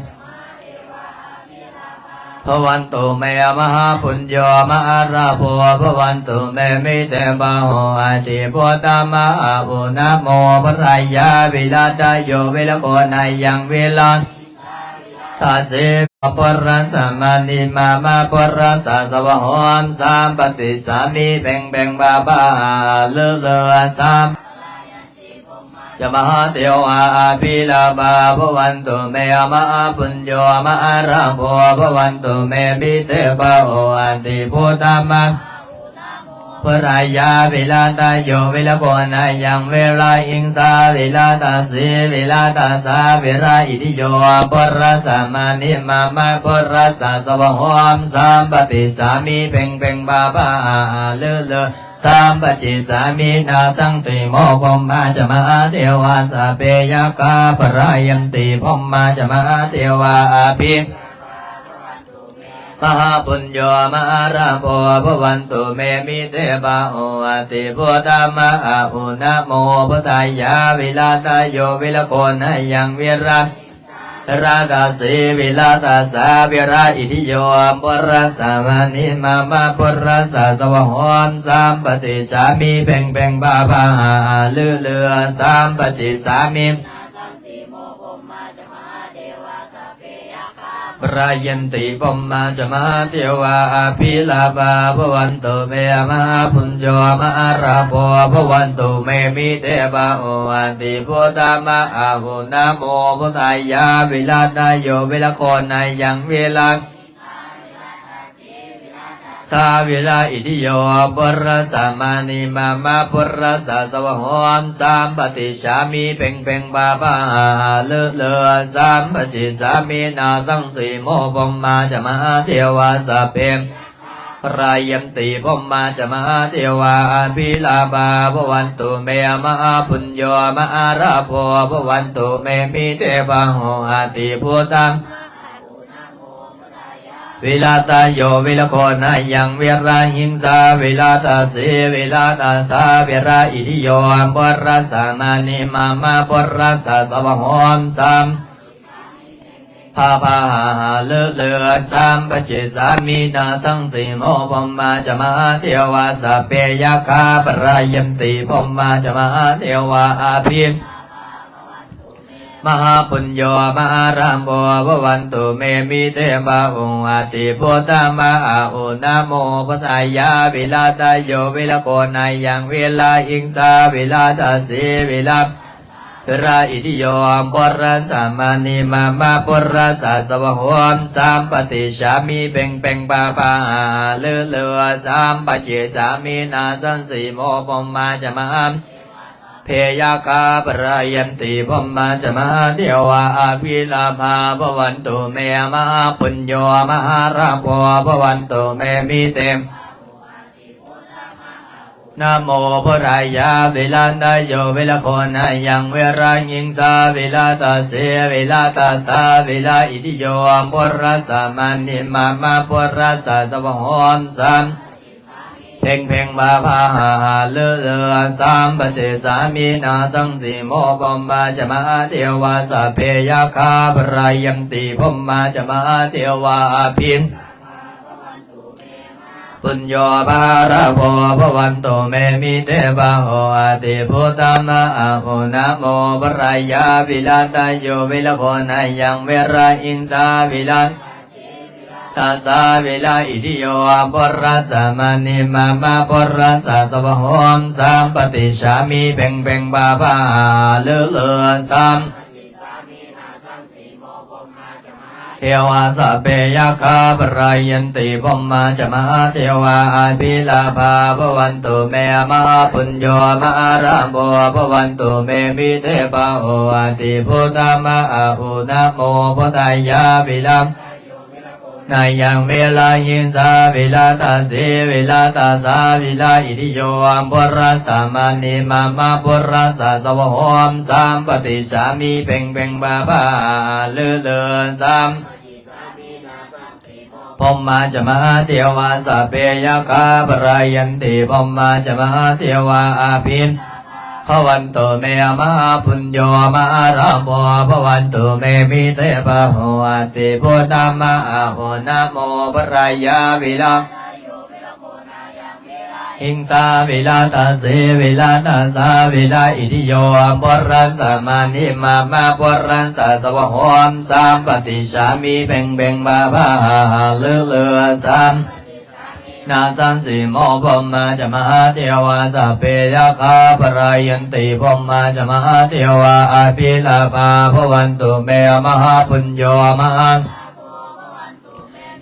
ภวันตุเมมหาปุญโยมหาราโภภวันตุเมมิเตปะโหอันติพุทธามะอุณโมปรายาวิลาตโยวิลโกนายังวิลังทาสีปรัสสะมานิมามาปรัสสะสวะโหมสัมปติสามีเพ่งเพ่งบาบาเลือเลือสัมจะมหาเทวาปิลาภาภวันตุเมมหาปุญโยมหาราโภภวันตุเมมิเตปะโหอันติพุทธามะปรายาวิลาตโยวิลโกนายังเวลาหิงสาวิลาตสีวิลาตสาเวราอิติโยปรัสสะมานิมามาปรัสสะสวะโหมสัมปติสามีเพ่งเพ่งบาบาเลือเลือสัมปจิสามีนาสังสีโมพมมาจะมาเทวาสัพเพยคาปรายันติพมมาจะมาเทวาปิมหาปุญโยมหาราโภภวันตุเมมิเตปะโหอันติพุทธามะอุณโมปทายาวิลาตโยวิลโกนายังวิรังราดาสีวิลาตาสาวิราอิทิโยปรัสสะมานิมามาปรัสสะสวะโหมสัมปติสามีเพ่งเพ่งบาบาเลือเลือสัมปจิสามีปรายันติพมมาจะมาเทวาปิลาภาภวันตุเมมหาปุญโยมหาราโภภวันตุเมมิเตปะโหอันติพุทธามะอุณโมพุทธายาวิลาตโยวิลโกนายังวิลังสาวิลาอิติโยปรัสสะมานิมามาปรัสสะสวะโหมสัมปติสามีเพ่งเพ่งบาบาเลือเลือสัมปจิสามีนาสังสีโมพมมาจะมาเทวาสัพเพปรายันติพมมาจะมาเทวาปิลาภาภวันตุเมมหาปุญโยมหาราโภภวันตุเมมิเตปะโหอันติพุทธังวิลาตโยวิลโกนายังเวราหิงสาวิลาตสีวิลาตสาเวราอิทิโยปรัสสะมานิมามาปรัสสะสวะโหมสัมภาภาเลือเลือสัมปจิสามีนาสังสีโมพมมาจะมาเทวาสัพเพยคาปรายันติพมมาจะมาเทวาอาภิม มหาปุญโญมหารามโภววันตุเมมิเตปะอุอาติพุทธมะอุนะโมปทายาวิลาตโยวิลโกนายังวิลาอิงสาวิลาตัสสีวิลาราอิติโยมปรัสสามานิมามาปรัสสะสวะหวมสามปฏิชามีเป่งเป่งปาปาเลือเลือสามปเจสามีนาสันสีโมปมาจะมามเพยาคาปรายันติพมมาจะมาเทวาอภิลาภาภวันตุเมมหาปุญโญมหาราภภวันตุเมมิเตมนะโมปรายาวิลันตโยวิลโคนายังเวรังยิงสาวิลาตาเสวิลาตาสาวิลาอิติโยมปรัสสามานิมามาปรัสสะสวะหอนสัมเพ่งเพ่งบาภาหาเลือเลือสามปเจสามีนาสังสีโมปมาจะมาเทวาสเพยาคาปรายันติพมมาจะมาเทวาพินปุญโญภาระโภภวันตุเมมิเตปะโหอาติพุทธมะโอนะโมปรายาวิลาตโยวิลโคนายังเวราอิงสาวิลันทัสสาวิลาอิติโยปรัสสะมานิมามาปรัสสะสวะหอมสามปฏิชามีเพ่งเพ่งบาภาเลือเลือสามเทวาสเปยคาปรายันติพมมาจะมาเทวาอภิลาภาภวันตุเมมหาปุญโญมหารามโภภวันตุเมมิเตปะโหอาติพุทธมะอุนะโมปทายาวิลัมนายังเวลาหินสาวิลาตาเสวิลาตาสาวิลาอิติโยมปรัสสามานิมามาปรัสสะสวะหอมสามปฏิสามีเพ่งเพ่งบาภาเลือเลือสามพมมาจะมาเทวาสเปยคาปรายันติพมมาจะมาเทวาอาภินภวันตุเมมหาปุญโญมหารามโภภวันตุเมมิเตปะโหอาติพุทธมะโอนะโมปรายาวิลาหิงสาวิลาตาเสวิลาตาสาวิลาอิติโยปรัสสะมานิมามาปรัสสะสวะหอมสามปฏิชามีเพ่งเพ่งบาภาเลือเลือสามนาสันสีโมปมาจะมาเทวาสเปยคาปรายันติพมมาจะมาเทวาอภิลาภาภวันตุเมมหาปุญโญมหา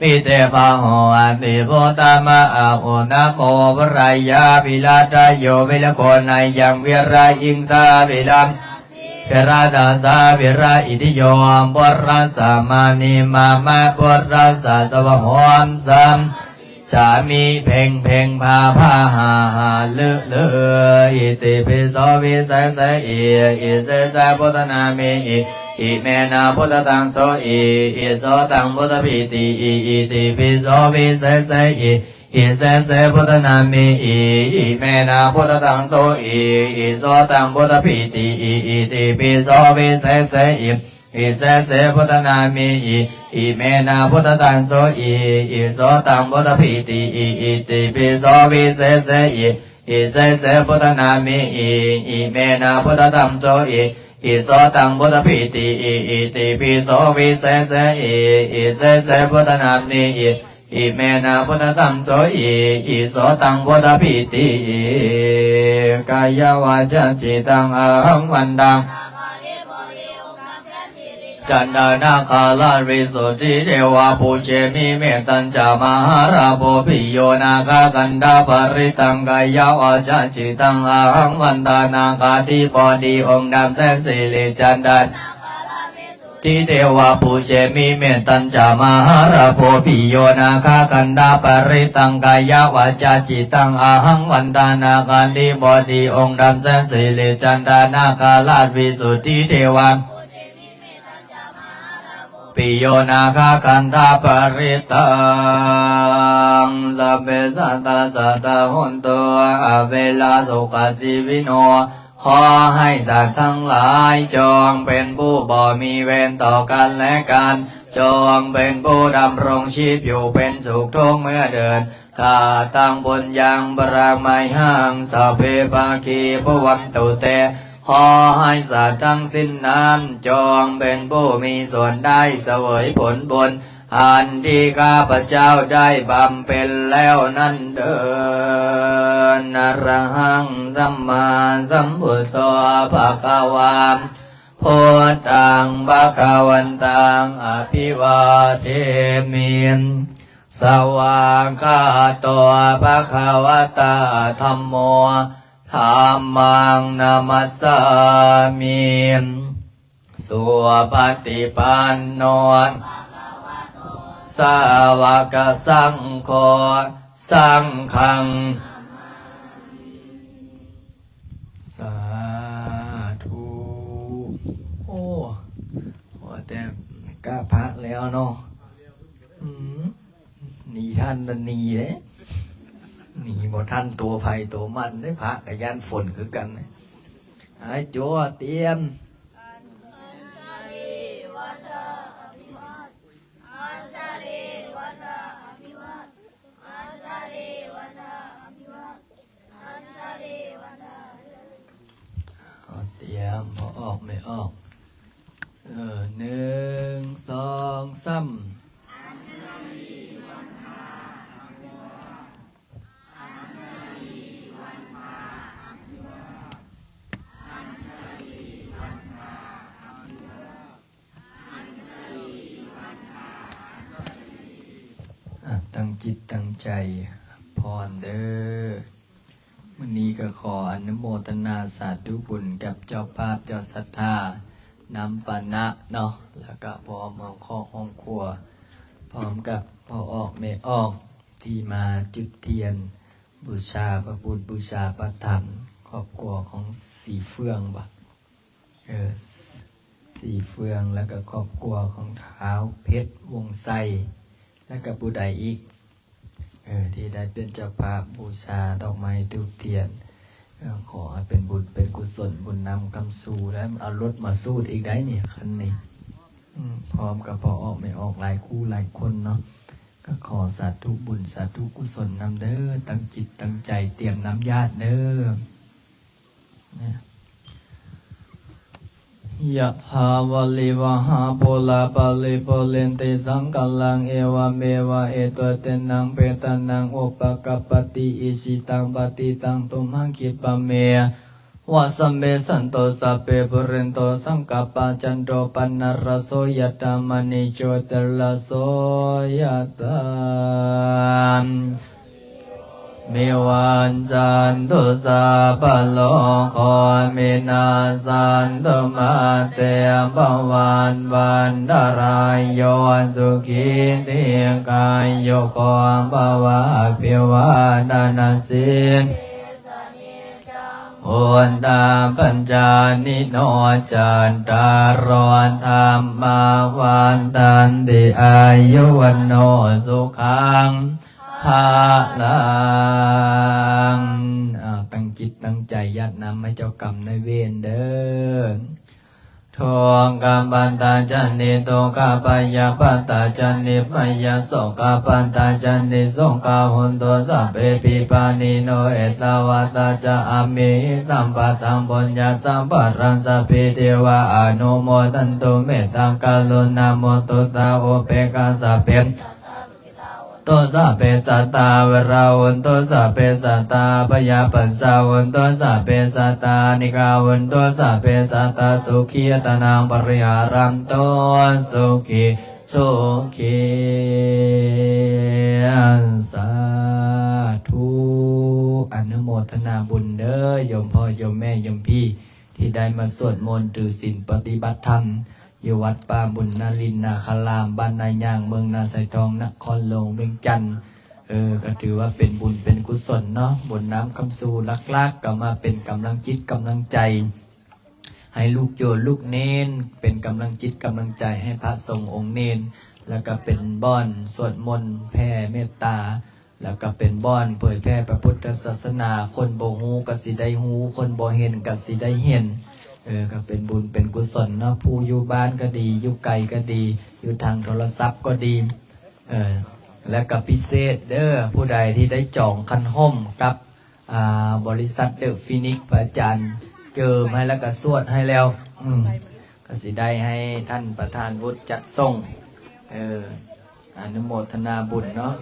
มิเตปะโหอาติพุทธมะโอนะโมปรายาวิลาตโยวิลโกนายังวิราอิงสาวิลัมเพราดาสาวิราอิติโยมปรัสสามานิมามาปรัสสะสวะหอนสัมชามีเพ่งเพ่งพาพาหาหาเลือเลืออิติปิโสวิเศษเสอิเสสะพุทธนามิอิเมนะพุทธตังโสอิโสตังพุทธปิติอิติปิโสวิเศษเสอิเสสะพุทธนามิอิเมนะพุทธตังโสอิโสตังพุทธปิติอิติปิโสวิเศษเสอิเสสะพุทธนามิอิเมนะพุทธตังโสอิโสตังพุทธปิติอิติปิโสวิเศษเสอิเสสะพุทธนามิอิเมนะพุทธตังโสอิโสตังพุทธปิติอิติปิโสวิเศษเสอิเสสะพุทธนามิอิเมนะพุทธตังโสอิโสตังพุทธปิติกายวาจาจิตังอะหังวันดังจันดานาคาลาริสุทธิเทวาภูเชมิเมตัญจามหาราโภปิโยนาคากันดาปริตังกายวาจาจิตังอะหังวันตานาคาธิปดีองค์ดำแสนสิริจันดาทิเทวาภูเชมิเมตัญจามหาราโภปิโยนาคากันดาปริตังกายวาจาจิตังอะหังวันตานาคาธิปดีองค์ดำแสนสิริจันดานาคาลาวิสุทธิเทวาปิโยนาคาคันธาปริตังสัพเพสัตตาสัตตาหุนตัวเวลาสุขสิวิโนขอให้สัตว์ทั้งหลายจงเป็นผู้บ่มีเวรต่อกันและกันจงเป็นผู้ดำรงชีพอยู่เป็นสุขทุกเมื่อเดินข้าตั้งบุญยังบารมีหังสัพเพปาคีภวันตุเตข ขอให้สัตว์ทั้งสิ้นนั้นจงเป็นผู้มีส่วนได้เสวยผลบุญอันที่ข้าพเจ้าได้บำเพ็ญแล้วนั่นเดินอรหังสัมมาสัมพุทโธภะคะวาพุทธังภะคะวันตังอภิวาเทมิสวากขาโตภะคะวะตาธัมโมธัมมังนามัสสามิสุปฏิปันโนสาวกสังโฆสังฆังสาธุโอ้ว่าแต่กล้าพระแล้วเนาะหนีท่านหนีเด้หนีบ่ท่านตัวภัยตัวมันได้พระกับย่านฝนคือกันไอ้โจเตรียมเตรียมพอออกไม่ออกหนึ่งสองสามตั้งจิตตั้งใจพรเด้อวันนี้ก็ขออนุโมทนาสาธุบุญกับเจ้าภาพเจ้าศรัทธานำปานะเนาะแล้วก็พร้อมของข้อครอบครัวพร้อมกับพ่อออกไม่ออกที่มาจุดเทียนบูชาพระพุทธบูชาพระธรรมครอบครัวของสีเฟืองบ่สีเฟืองแล้วก็ครอบครัวของเท้าเพชรวงไสแล้วก็ผู้ใดอีกที่ได้เป็นเจ้าภาพบูชาดอกไม้ทูบเทียนขอให้เป็นบุญเป็นกุศลบุญนำคำสู่แล้วเอารถมาสู้อีกได้เนี่ยคันนี้พร้อมกับพอออกไม่ออกหลายคู่หลายคนเนาะก็ขอสาธุบุญสาธุกุศลนำเด้อตั้งจิตตั้งใจเตรียมน้ำญาติเด้อยะถาวะลิวหาปุลาปะลิปุเรนติสังกลังเอวเมวะเอตเตนังเปตานังอุปกัปปติอิสิตังปฏิตังตุมหังคิปะเมวะสัมเมสันโตสัพเพปุเรนโตสังกัปปะจันโตปนารโสยะตามณิโชติลโสยะตามเมวันจันตุสัพพะโลกเมนาสันตุมาเตภวันวันดารายโยสุขิติกายโยโกภวะภิวาดานาสิอุนตาปัญจานิโนจันตารอนธรรมาวันตันติอายุวันโนสุขังภาลังตั้งจิตตั้งใจยัดนำให้เจ้ากรรมในเวรเด้อทองกาปันตาจันนิโตกาปยาปันตาจันนิปยาโสกาปันตาจันนิโสกาหุนโตสัพเพปิปานิโนเอตาวาตาจะอามิตัมปะตังปุญญาสัมปะรังสัพพิเทวะอนุโมทันตุเมตตังกาลุณาโมตุตาโอเปกาสัพเพโตสัพเพสัตตาวราวันโตสัพเพสัตตาปยาปัสสาวันโตสัพเพสัตตานิกาวันโตสัพเพสัตตาสุขีตนังปริหารังโตสุขีสุขีสาธุอนุโมทนาบุญเด้อโยมพ่อโยมแม่โยมพี่ที่ได้มาสวดมนต์ถือศีลปฏิบัติธรรมอยู่วัดป่าบุญนารินนาคารามบ้านนายางเมืองนาไซทองนครหลวงเวียงจันทร์ก็ถือว่าเป็นบุญเป็นกุศลเนาะบุญน้ำคำสู่ลักก็มาเป็นกำลังจิตกำลังใจให้ลูกโยนลูกเน้นเป็นกำลังจิตกำลังใจให้พระสงฆ์องค์เน้นแล้วก็เป็นบ้อนสวดมนต์แผ่เมตตาแล้วก็เป็นบ้อนเผยแพร่พระพุทธศาสนาคนบ่ฮู้ก็สิได้ฮู้คนบ่เห็นก็สิได้เห็นก็เป็นบุญเป็นกุศลเนาะผู้อยู่บ้านก็ดีอยู่ไกลก็ดีอยู่ทางโทรศัพท์ก็ดีและกับพิเศษเด้อผู้ใดที่ได้จองคันห้อมกับบริษัทเดอะฟินิกพระอาจารย์ เจอให้แล้วก็สวดให้แล้ว ก็สิได้ให้ท่านประธานวุฒิจัดส่งอนุโมทนาบุญเนาะ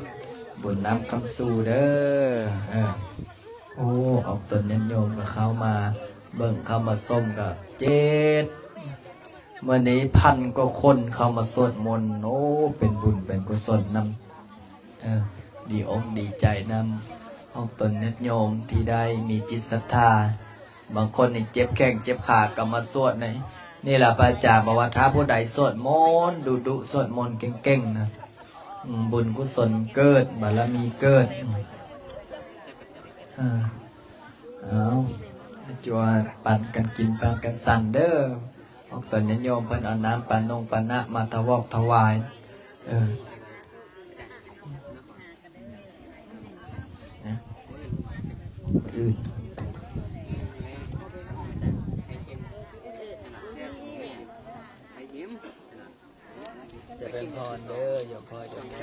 บุญน้ำคำสู่เด้อโอ้ออกตนยันโยมก็เข้ามาเบิ่งเข้ามาส้มก็เจ็ดเมื่อนี้1,000 กว่าคนเข้ามาสวดมนต์โอ้เป็นบุญเป็นกุศลนำดีอกดีใจนำออกตนยันโยมที่ได้มีจิตศรัทธาบางคนนี่เจ็บแข้งเจ็บขาก็มาสวดนี่แหละพระอาจารย์บอกว่าถ้าผู้ใดสวดมนต์ดุสวดมนต์เก่งๆนะบุญกุศลเกิดบารมีเกิดเอาจวดปั่นกันกินปั่นกันสั่นเด้อออกตนโยมเพิ่นเอาน้ำปั่นปั่นนะมาถวอกถวายอื่นจะเป็นพรเด้ออย่าพอจะได้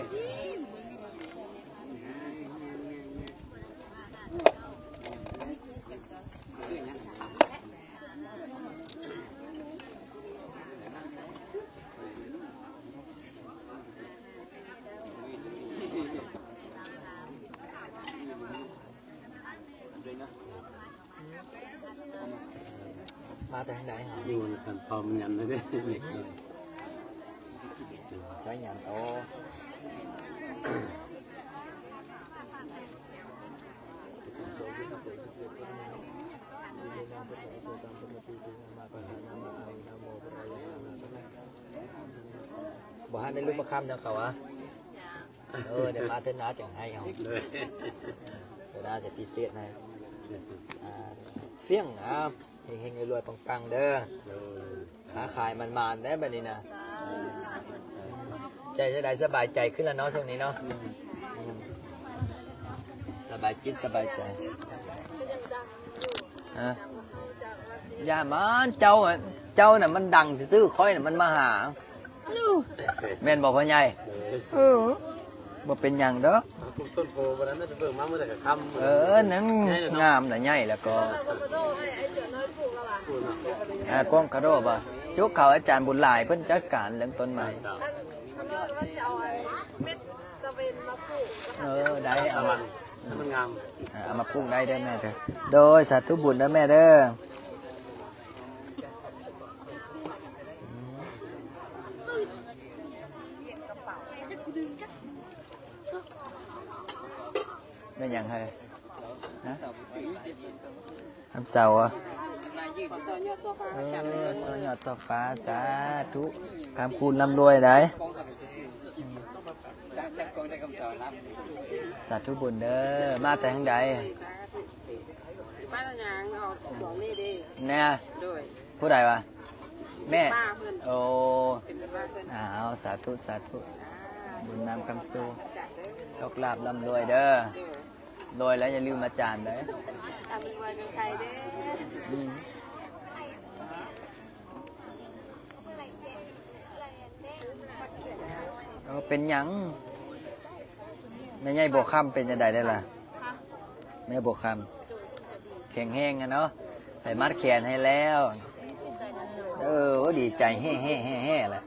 มาแต่ทางไหนอยู่กันพร้อมยันเลยเด็กเลยใช้ยันโตบ่ฮันได้รู้ประคำจังเขาอ่ะเดี๋ยวมาเต้นน้าจังให้เขาเดี๋ยวน้าจะพิเศษให้เพี้ยงเฮงรวยปังๆเด้อขาขายมันได้แบบนี้นะใจจะได้สบายใจขึ้นแล้วเนาะช่วงนี้เนาะสบายจิตสบายใจอย่ามันเจ้าน่ะมันดังซื่อค่อยน่ะมันมาหาแม่นบอกพ่อใหญ่บ่เป็นอย่างเด้อต้นโพวันนั้นจะเบิ่งมาเมื่อแต่กับคำนั้นงามน่ะใหญ่แล้วก็กล้องคาโดบ่จุกเขาอาจารย์บุญหลายเพิ่นจัดการเรื่องต้นไม้ได้เอามันงามเอามาปลูกได้แม่เด้อโดยสาธุบุญนะแม่เด้อเป็นอย่างไรทำเสาอ่ะต่อยอดต่อฟ้าสาธุคำคูณร่ำรวยได้สาธุบุญเด้อมาแต่ทางใดแน่ผู้ใดวะแม่โอ้เอาสาธุสาธุบุญนำคำสู้โชคลาภร่ำรวยเด้อรวยแล้วอย่าลืมมาจานเด้อเป็นหยังแม่ใหญ่บวกคำเป็นยังไงได้ล่ะแม่บวกคำแข็งแห้งอะเนาะใส่มัดแขนให้แล้วดีใจแห่แหละ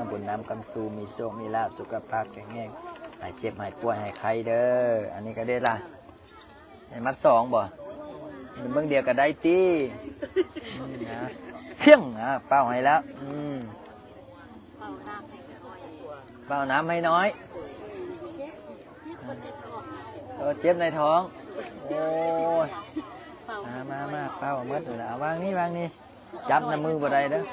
บุญน้ำกำซูมีโชคมีลาภสุขภาพแข็งแรงหายเจ็บหายป่วยหายไข้เด้ออันนี้ก็ได้ล่ะใส่มัด2บ่เบื้องเดียวก็ได้ตีเพี้ยงเป้าให้แล้วเป้าน้ำให้น้อยเจ็บในท้องโอ้ยมาเป้ามัดเลยนะวางนี่จับน้ำมือบ่ได้เด้อ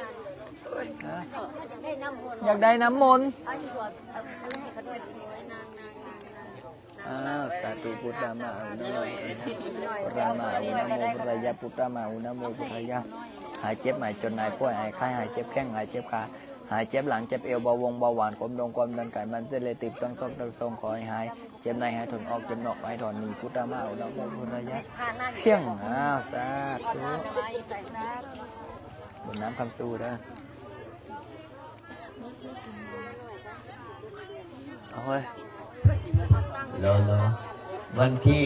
อยากได้น้ำมนต์สาธุพุทธามาอุนะโมพุทธามาอุนะโมพุทธายะพุทธามาอุนะโมพุทธายะหายเจ็บหายจนหายป่วยหายไข้หายเจ็บแข้งหายเจ็บขาหายเจ็บหลังเจ็บเอวเบาหวานความดันไขมันเส้นเลือดตีบต้องทรงขอให้หายเจ็บในหายถอนออกเจ็บนอกหายถอนหนีพุทธามาอุนะโมพุทธายะเพียงสาธุบนน้ำคำสู้เด้อโอ้ยรอวันที่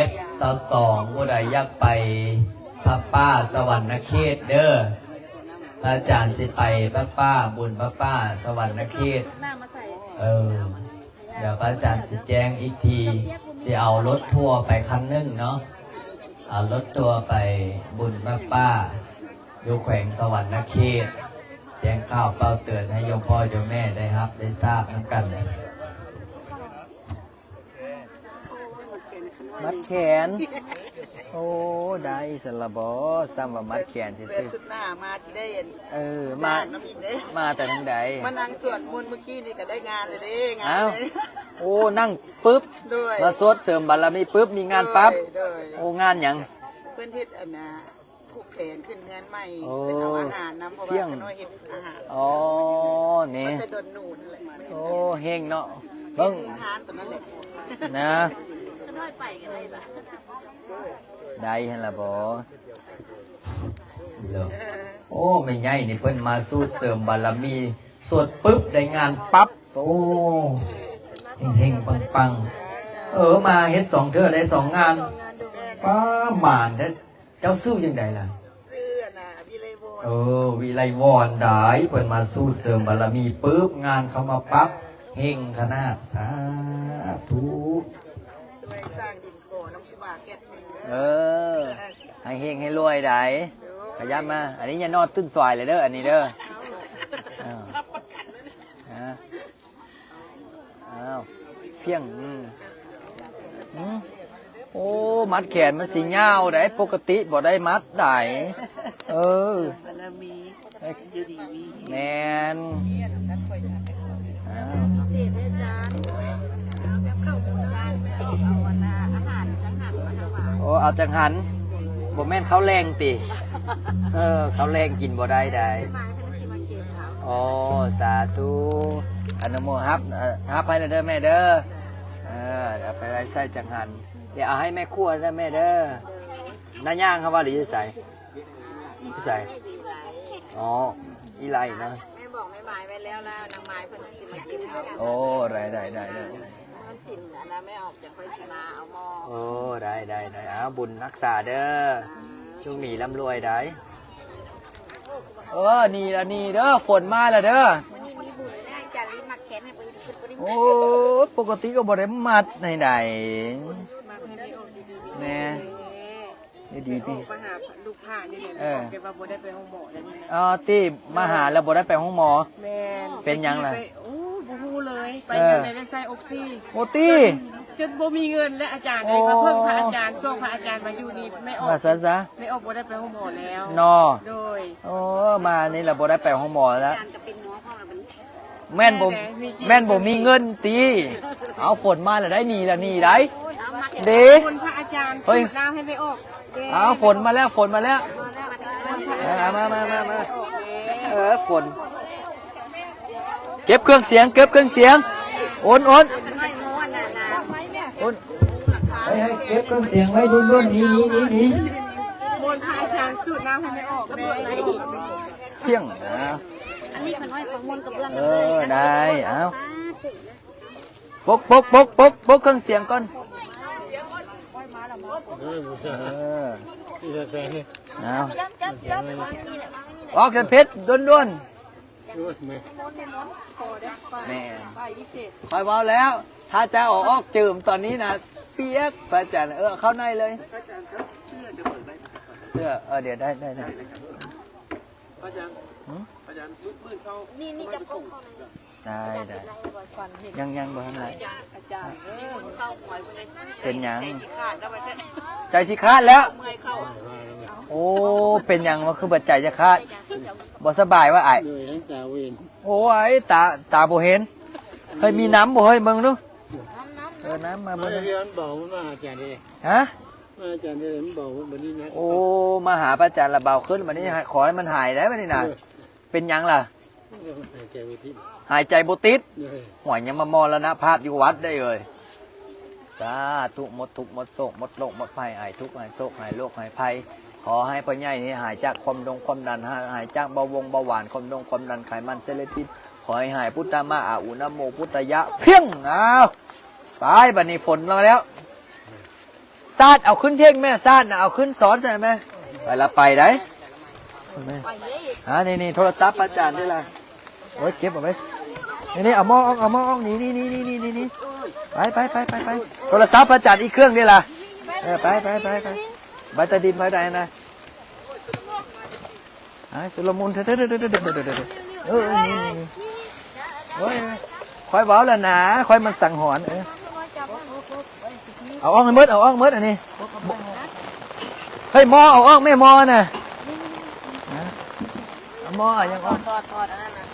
21 22ผู้ใดอยากไป พระป้าสวรรค์เขตเด้อพระอาจารย์สิไปพระป้าบุญพระป้าสวรรค์เขตเดี๋ยวพระอาจารย์สิแจ้งอีกทีสิเอารถทัวร์ไปคันนึงเนาะเอารถทัวร์ไปบุญพระป้าอยู่แขวงสวรรค์เขตแจ้งข่าวเป้าเตือนให้โยมพ่อโยมแม่ได้รับได้ทราบน้ำกันมัดแขนโอ้ได้สละบอซ้ำว่ามัดแขนที่ เปิ ซื้ ด อ สุดหน้ามาที่ได้เห็น มา น้ำอินเด้ มาแต่ทางใด มานั่งสวดมนต์เมื่อกี้นี่ก็ได้งานเลยเด้งาน อ้าว เลย โอ้นั่งปุ๊บ ด้วย มาสวดเสริมบารมีปุ๊บมีงานปั๊บ ด้วย โอ้งานหยัง เพื่อนทิศอันนะผูกแขนขึ้นเงินใหม่ โอ้ เป็นเอาอาหารน้ำเพราะ เพี้ ว่าย ง ขน้อยเห็ดอาหาร อ๋อนี่ มันจะโดนหนูนเลย โอ้เฮงเนาะเบิ่ง ทานตอนนั้นแหละ นะได้เห็นละบอเหรอโอ้ไม่ใหญ่นี่เพิ่นมาสูดเสริมบารมีสวดปุ๊บได้งานปั๊บโอ้เฮงๆปังๆมาเฮ็ด2เทื่อได้2งานป้าหมานเจ้าสู้ยังไงล่ะ เสื้อนะวิไลโว วิไลวรณ์ได้เพิ่นมาสู้เสริมบารมีปุ๊บงานเข้ามาปั๊บเฮงขนาดสาธุ สมัยสร้างดินโกน้ำพิบาแก๊สหนึ่ง ให้เฮงให้รวยได้ขยับมาอันนี้อย่านอนตื้นซอยเลยเด้ออันนี้เด้ออ้าวเพียงโอ้มัดแขนมันสีเงาได้ปกติบ่ได้มัดได้บารมีอยู่ดีมี แมน เศษอาจารย์แบบเข้าหมู่บ้านเอาอาหารจังหันมาถวาย โอ้เอาจังหันบ่แม่นเขาแรงติเขาแรงกินบ่ได้ได้ มาท่านที่มาเก็บเขา โอ้สาธุอนุโมฮับให้เด้อแม่เด้อเดี๋ยวไปไว้ใส่จังหันเดี๋ยวเอาให้แม่ครัวได้แม่เด้อน้าย่างเขาว่าหรือจะใส่อ๋ออีไลนะ แม่บอกแม่หมายไว้แล้วนางหมายเพิ่นสิมาเก็บเขา โอ้ได้มันสินอันนั้นไม่ออกจากค่อยสิมาเอาหม้อ โอ้ได้อ้าวบุญรักษาเด้อช่วงนี้ร่ำรวยได้นี่ละนี่เด้อฝนมาแล้วเด้อ วันนี้มีบุญได้อาจารย์รีบมัดแขนให้เพิ่นขึ้นบ่ได้ โอ้ปกติก็บ่ได้มัดไหนแม่ดีพี่ ปัญหาลูกผ้านี่เนี่ยเก็บว่าบ่ได้ไปห้องหมอแล้วนี่นะ ที่มาหาแล้วบ่ได้ไปห้องหมอ แม่น เป็นยังล่ะ โอ้บ่ฮู้เลยไปอยู่ในได้ใส่ออกซิ โอตี้ จนบ่มีเงินและอาจารย์เลยมาเพิ่งพระอาจารย์ช่วงพระอาจารย์มาอยู่นี่ไม่ออก ว่าซะ ไม่ออกบ่ได้ไปห้องหมอแล้ว นอ โดย โอ้มานี่แหละบ่ได้ไปห้องหมอแล้ว อาจารย์ก็เป็นหมอพ่อเราเป็น แม่นบ่มีเงินตีเอาฝนมาแล้วได้หนีแล้วหนีได้ เอามัดแขน เด้ คนพระอาจารย์ เฮ้ย สูบน้ำให้ไม่ออกเด้ เอาฝนมาแล้วมัดแขน มาฝนเก็บเครื่องเสียงโอนน้อยม้วนน่ะนะ โอนให้เก็บเครื่องเสียงไว้ดุนหนี บนพระอาจารย์สูบน้ำให้ไม่ออกแม่ เพียงนะ อันนี้เพิ่นน้อยของมนต์กับเรื่อง ได้เอาปกเครื่องเสียงก่อนเอาออกจากเพชรด้วนแม่คอยบอกแล้ว ถ้าจะออกจืมตอนนี้นะเปียกพระอาจารย์เข้าในเลยเสื้อเดี๋ยวได้ อาจารย์มือเช้า นี่จะพกเข้าใน ได้ยังบ่ทันไร อาจารย์เข้าหวยไปเลย เป็นหยัง ขาดแล้วไปแค่ ใจสิขาดแล้ว เมื่อยเข้า โอ้เป็นหยังว่าคือบัดใจจะขาดบ่สบายว่าไอ้ เหนื่อยทั้งตาเวน โอ้ไอ้ตาบ่เห็นเฮ้ยมีน้ำบ่เฮ้ยมึงดูน้ำมา มา เบิ่ง เรียนบอกว่าอาจารย์เลย ฮะ อาจารย์เลยบอกว่าวันนี้นะ โอ้มาหาพระอาจารย์ระเบาขึ้นวันนี้ขอให้มันหายได้บัดนี้น่ะเป็นหยังล่ะ อาจารย์วิทิต หายใจบ่ติด เลย หวยยังมามรณภาพอยู่วัดได้เลยสาธุหมดทุกข์หมดโศกหมดโรคหมดภัยหายทุกข์หายโศกหายโรคหายภัยขอให้พ่อใหญ่นี้หายจากความดันหายจากเบาหวานความดันไขมันเซลล์พิษขอให้หายพุทธมาอาอุนะโมพุทธยะเพียงเอาไปบัดนี้ฝนมาแล้วซาดเอาขึ้นเท่งแม่ซาดนะเอาขึ้นสอนใช่ไหม ไปละไปได้ ไปเลย นี่โทรศัพท์อาจารย์ได้ละโอ้ยเก็บเอาไว้นี่เอาหม้อออกนี่ไปโทรศัพท์อาจารย์อีกเครื่องได้ละไปบัตรดินไปได้นะสุลมุนนี่โอ้ยคอยเว้าแล้วนะคอยมันสั่งหอนเอาออกมืดอันนี้เฮ้ยหม้อเอาออกไม่หม้อน่ะเอาหม้อยังออก ถอดอันนั้นนะ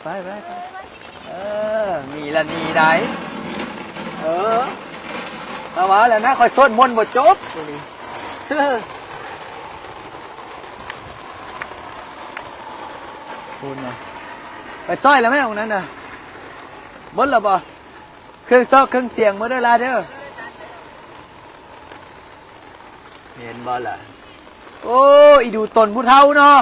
ไปมีละนี่ได้เอาว่าแล้วนะคอยส้นมนต์บ่จบคุณนะไปซ้อยแล้วไหมของนั้นน่ะบดแล้วบ่เครื่องซอกเครื่องเสียงมาด้วยล่ะเด้อเห็นบ่ล่ะโอ้อีดูตนผู้เฒ่าเนาะ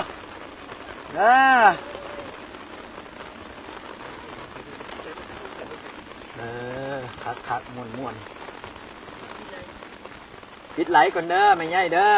คักม่วนปิดไหลก่อนเด้อไม่ใหญ่เด้อ